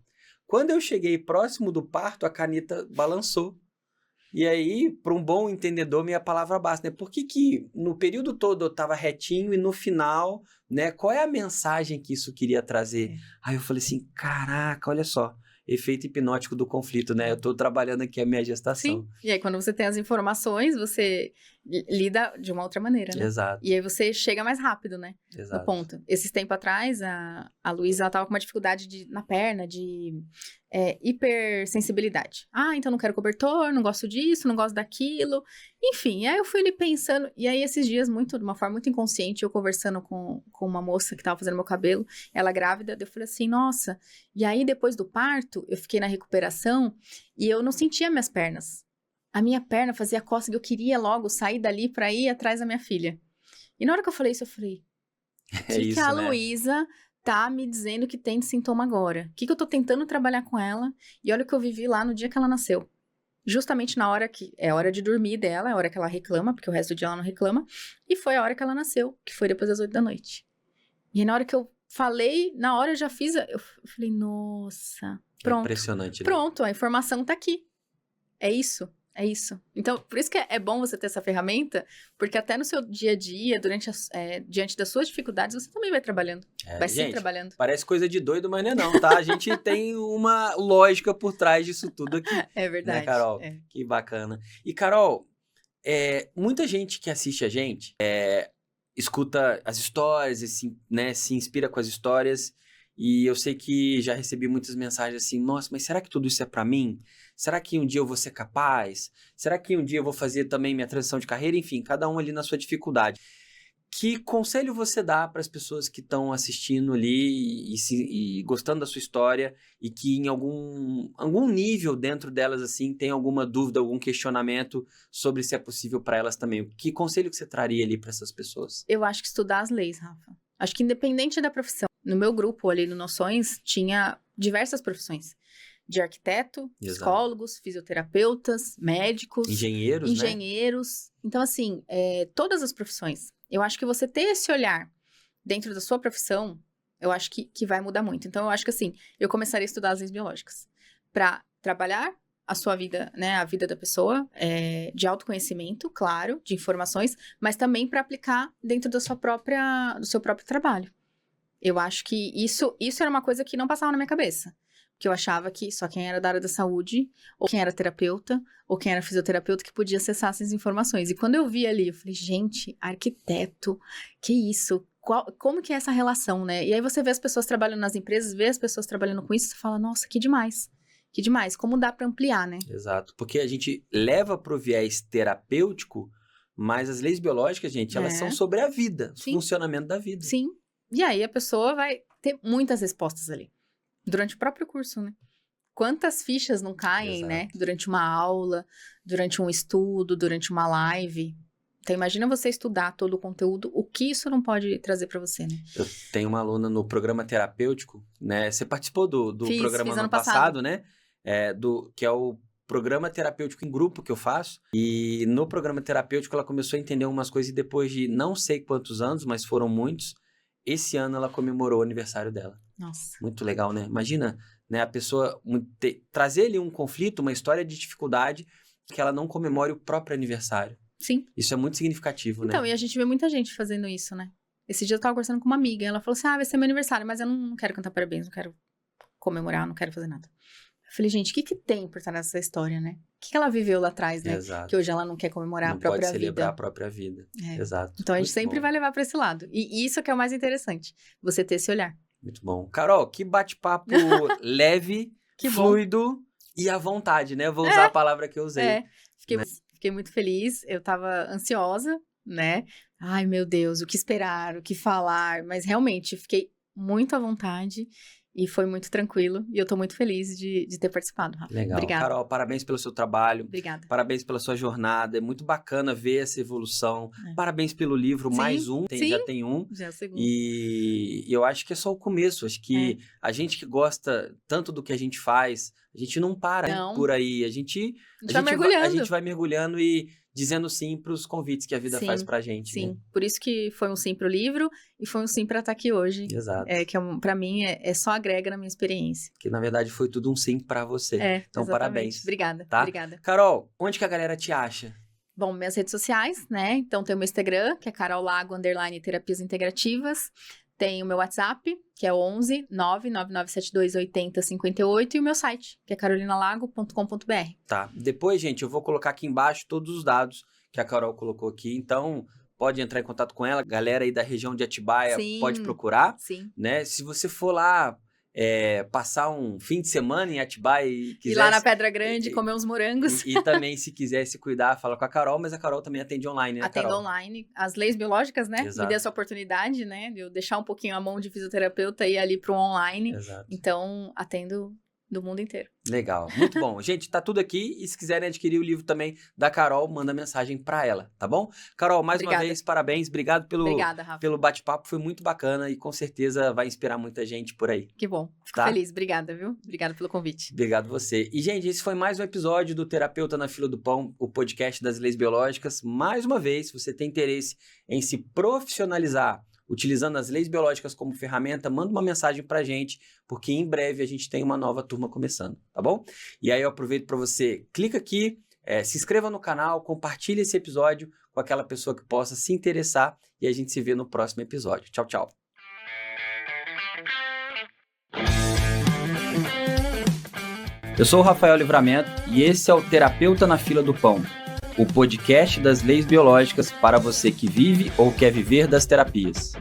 Quando eu cheguei próximo do parto, a caneta balançou. E aí, para um bom entendedor, minha palavra basta, né? Por que no período todo eu estava retinho e no final, né? Qual é a mensagem que isso queria trazer? Aí eu falei assim, caraca, olha só. Efeito hipnótico do conflito, né? Eu tô trabalhando aqui a minha gestação. Sim, e aí quando você tem as informações, você lida de uma outra maneira, né? Exato. E aí você chega mais rápido, né? Exato. No ponto. Esses tempos atrás, a Luísa, ela tava com uma dificuldade na perna, de hipersensibilidade. Então não quero cobertor, não gosto disso, não gosto daquilo. Enfim, aí eu fui ali pensando, e aí esses dias, de uma forma muito inconsciente, eu conversando com uma moça que tava fazendo meu cabelo, ela grávida, eu falei assim, nossa, e aí depois do parto, eu fiquei na recuperação e eu não sentia minhas pernas. a minha perna fazia cócega, eu queria logo sair dali pra ir atrás da minha filha. E na hora que eu falei isso, eu falei, o que a Luísa tá me dizendo que tem de sintoma agora? O que eu tô tentando trabalhar com ela? E olha o que eu vivi lá no dia que ela nasceu. Justamente na hora que é hora de dormir dela, é a hora que ela reclama, porque o resto do dia ela não reclama. E foi a hora que ela nasceu, que foi depois das 8 da noite. E aí, na hora que eu falei, na hora eu já fiz, eu falei, nossa, pronto. Impressionante, né? Pronto, a informação tá aqui. É isso. É isso. Então, por isso que é bom você ter essa ferramenta, porque até no seu dia a dia, diante das suas dificuldades, você também vai trabalhando. Vai Gente, se trabalhando. Parece coisa de doido, mas não é não, tá? A gente tem uma lógica por trás disso tudo aqui. É verdade. Né, Carol? É. Que bacana. E, Carol, muita gente que assiste a gente escuta as histórias, né, se inspira com as histórias. E eu sei que já recebi muitas mensagens assim, nossa, mas será que tudo isso é pra mim? Será que um dia eu vou ser capaz? Será que um dia eu vou fazer também minha transição de carreira? Enfim, cada um ali na sua dificuldade. Que conselho você dá para as pessoas que estão assistindo ali e gostando da sua história e que em algum nível dentro delas assim tem alguma dúvida, algum questionamento sobre se é possível para elas também? Que conselho que você traria ali para essas pessoas? Eu acho que estudar as leis, Rafa. Acho que independente da profissão. No meu grupo ali no Noções tinha diversas profissões. De arquiteto, Exato. psicólogos, fisioterapeutas, médicos, engenheiros. Né? Então, assim, todas as profissões. Eu acho que você ter esse olhar dentro da sua profissão, eu acho que vai mudar muito. Então, eu acho que, assim, eu começaria a estudar as leis biológicas para trabalhar a sua vida, né, a vida da pessoa, de autoconhecimento, claro, de informações, mas também para aplicar dentro do seu próprio trabalho. Eu acho que isso era uma coisa que não passava na minha cabeça. Que eu achava que só quem era da área da saúde, ou quem era terapeuta, ou quem era fisioterapeuta que podia acessar essas informações. E quando eu vi ali, eu falei, gente, arquiteto, que isso? Como que é essa relação, né? E aí você vê as pessoas trabalhando nas empresas, vê as pessoas trabalhando com isso, você fala, nossa, que demais. Que demais, como dá pra ampliar, né? Exato, porque a gente leva pro viés terapêutico, mas as leis biológicas, gente, elas são sobre a vida, o funcionamento da vida. Sim, e aí a pessoa vai ter muitas respostas ali. Durante o próprio curso, né? Quantas fichas não caem, né? Durante uma aula, durante um estudo, durante uma live. Então, imagina você estudar todo o conteúdo, o que isso não pode trazer pra você, né? Eu tenho uma aluna no programa terapêutico, né? Você participou do programa fiz ano passado, né? Que é o programa terapêutico em grupo que eu faço. E no programa terapêutico ela começou a entender umas coisas e depois de não sei quantos anos, mas foram muitos, esse ano ela comemorou o aniversário dela. Nossa. Muito legal, né? Imagina, né, a pessoa trazer ali um conflito, uma história de dificuldade, que ela não comemore o próprio aniversário. Sim. Isso é muito significativo, né? Então, e a gente vê muita gente fazendo isso, né? Esse dia eu tava conversando com uma amiga, ela falou assim, vai ser meu aniversário, mas eu não quero cantar parabéns, não quero comemorar, não quero fazer nada. Eu falei, gente, o que tem por trás dessa história, né? O que ela viveu lá atrás, né? Exato. Que hoje ela não quer comemorar a própria vida. Não pode celebrar a própria vida. Exato. Então, a gente sempre vai levar pra esse lado. E isso que é o mais interessante, você ter esse olhar. Muito bom. Carol, que bate-papo leve, fluido e à vontade, né? Eu vou usar a palavra que eu usei. Fiquei muito feliz, eu tava ansiosa, né? Ai, meu Deus, o que esperar, o que falar, mas realmente fiquei muito à vontade e foi muito tranquilo e eu tô muito feliz de ter participado, Rafa. Legal. Obrigada. Carol, parabéns pelo seu trabalho. Obrigada. Parabéns pela sua jornada, é muito bacana ver essa evolução. Parabéns pelo livro, mais um, já tem um. Já é o segundo. E eu acho que é só o começo, acho que a gente que gosta tanto do que a gente faz, a gente não para por aí, a gente vai mergulhando e dizendo sim para os convites que a vida faz pra gente. Sim, né? Por isso que foi um sim pro livro e foi um sim pra estar aqui hoje. Exato. Que pra mim só agrega na minha experiência. Que na verdade foi tudo um sim pra você. Então exatamente. Parabéns. Obrigada, tá? Obrigada. Carol, onde que a galera te acha? Bom, minhas redes sociais, né? Então tem o meu Instagram, que é Carol Lago, _terapias integrativas. Tem o meu WhatsApp, que é 11 99972 8058, e o meu site, que é carolinalago.com.br. Tá. Depois, gente, eu vou colocar aqui embaixo todos os dados que a Carol colocou aqui. Então, pode entrar em contato com ela. Galera aí da região de Atibaia pode procurar. Sim. Né? Se você for lá passar um fim de semana em Atibaia e quiser... Ir lá na Pedra Grande, comer uns morangos. E também, se quiser se cuidar, fala com a Carol, mas a Carol também atende online, né, Carol? Atendo online. As leis biológicas, né? Exato. Me deu essa oportunidade, né? De eu deixar um pouquinho a mão de fisioterapeuta e ir ali pro online. Exato. Então, atendo do mundo inteiro. Legal, muito bom. Gente, tá tudo aqui e se quiserem adquirir o livro também da Carol, manda mensagem pra ela, tá bom? Carol, mais uma vez, parabéns, obrigado Obrigada, Rafa. pelo bate-papo, foi muito bacana e com certeza vai inspirar muita gente por aí. Que bom, fico feliz, obrigada, viu? Obrigada pelo convite. Obrigado você. E, gente, esse foi mais um episódio do Terapeuta na Fila do Pão, o podcast das leis biológicas. Mais uma vez, se você tem interesse em se profissionalizar utilizando as leis biológicas como ferramenta, manda uma mensagem pra gente, porque em breve a gente tem uma nova turma começando, tá bom? E aí eu aproveito para você, clica aqui, se inscreva no canal, compartilhe esse episódio com aquela pessoa que possa se interessar e a gente se vê no próximo episódio. Tchau, tchau. Eu sou o Rafael Livramento e esse é o Terapeuta na Fila do Pão, o podcast das leis biológicas para você que vive ou quer viver das terapias.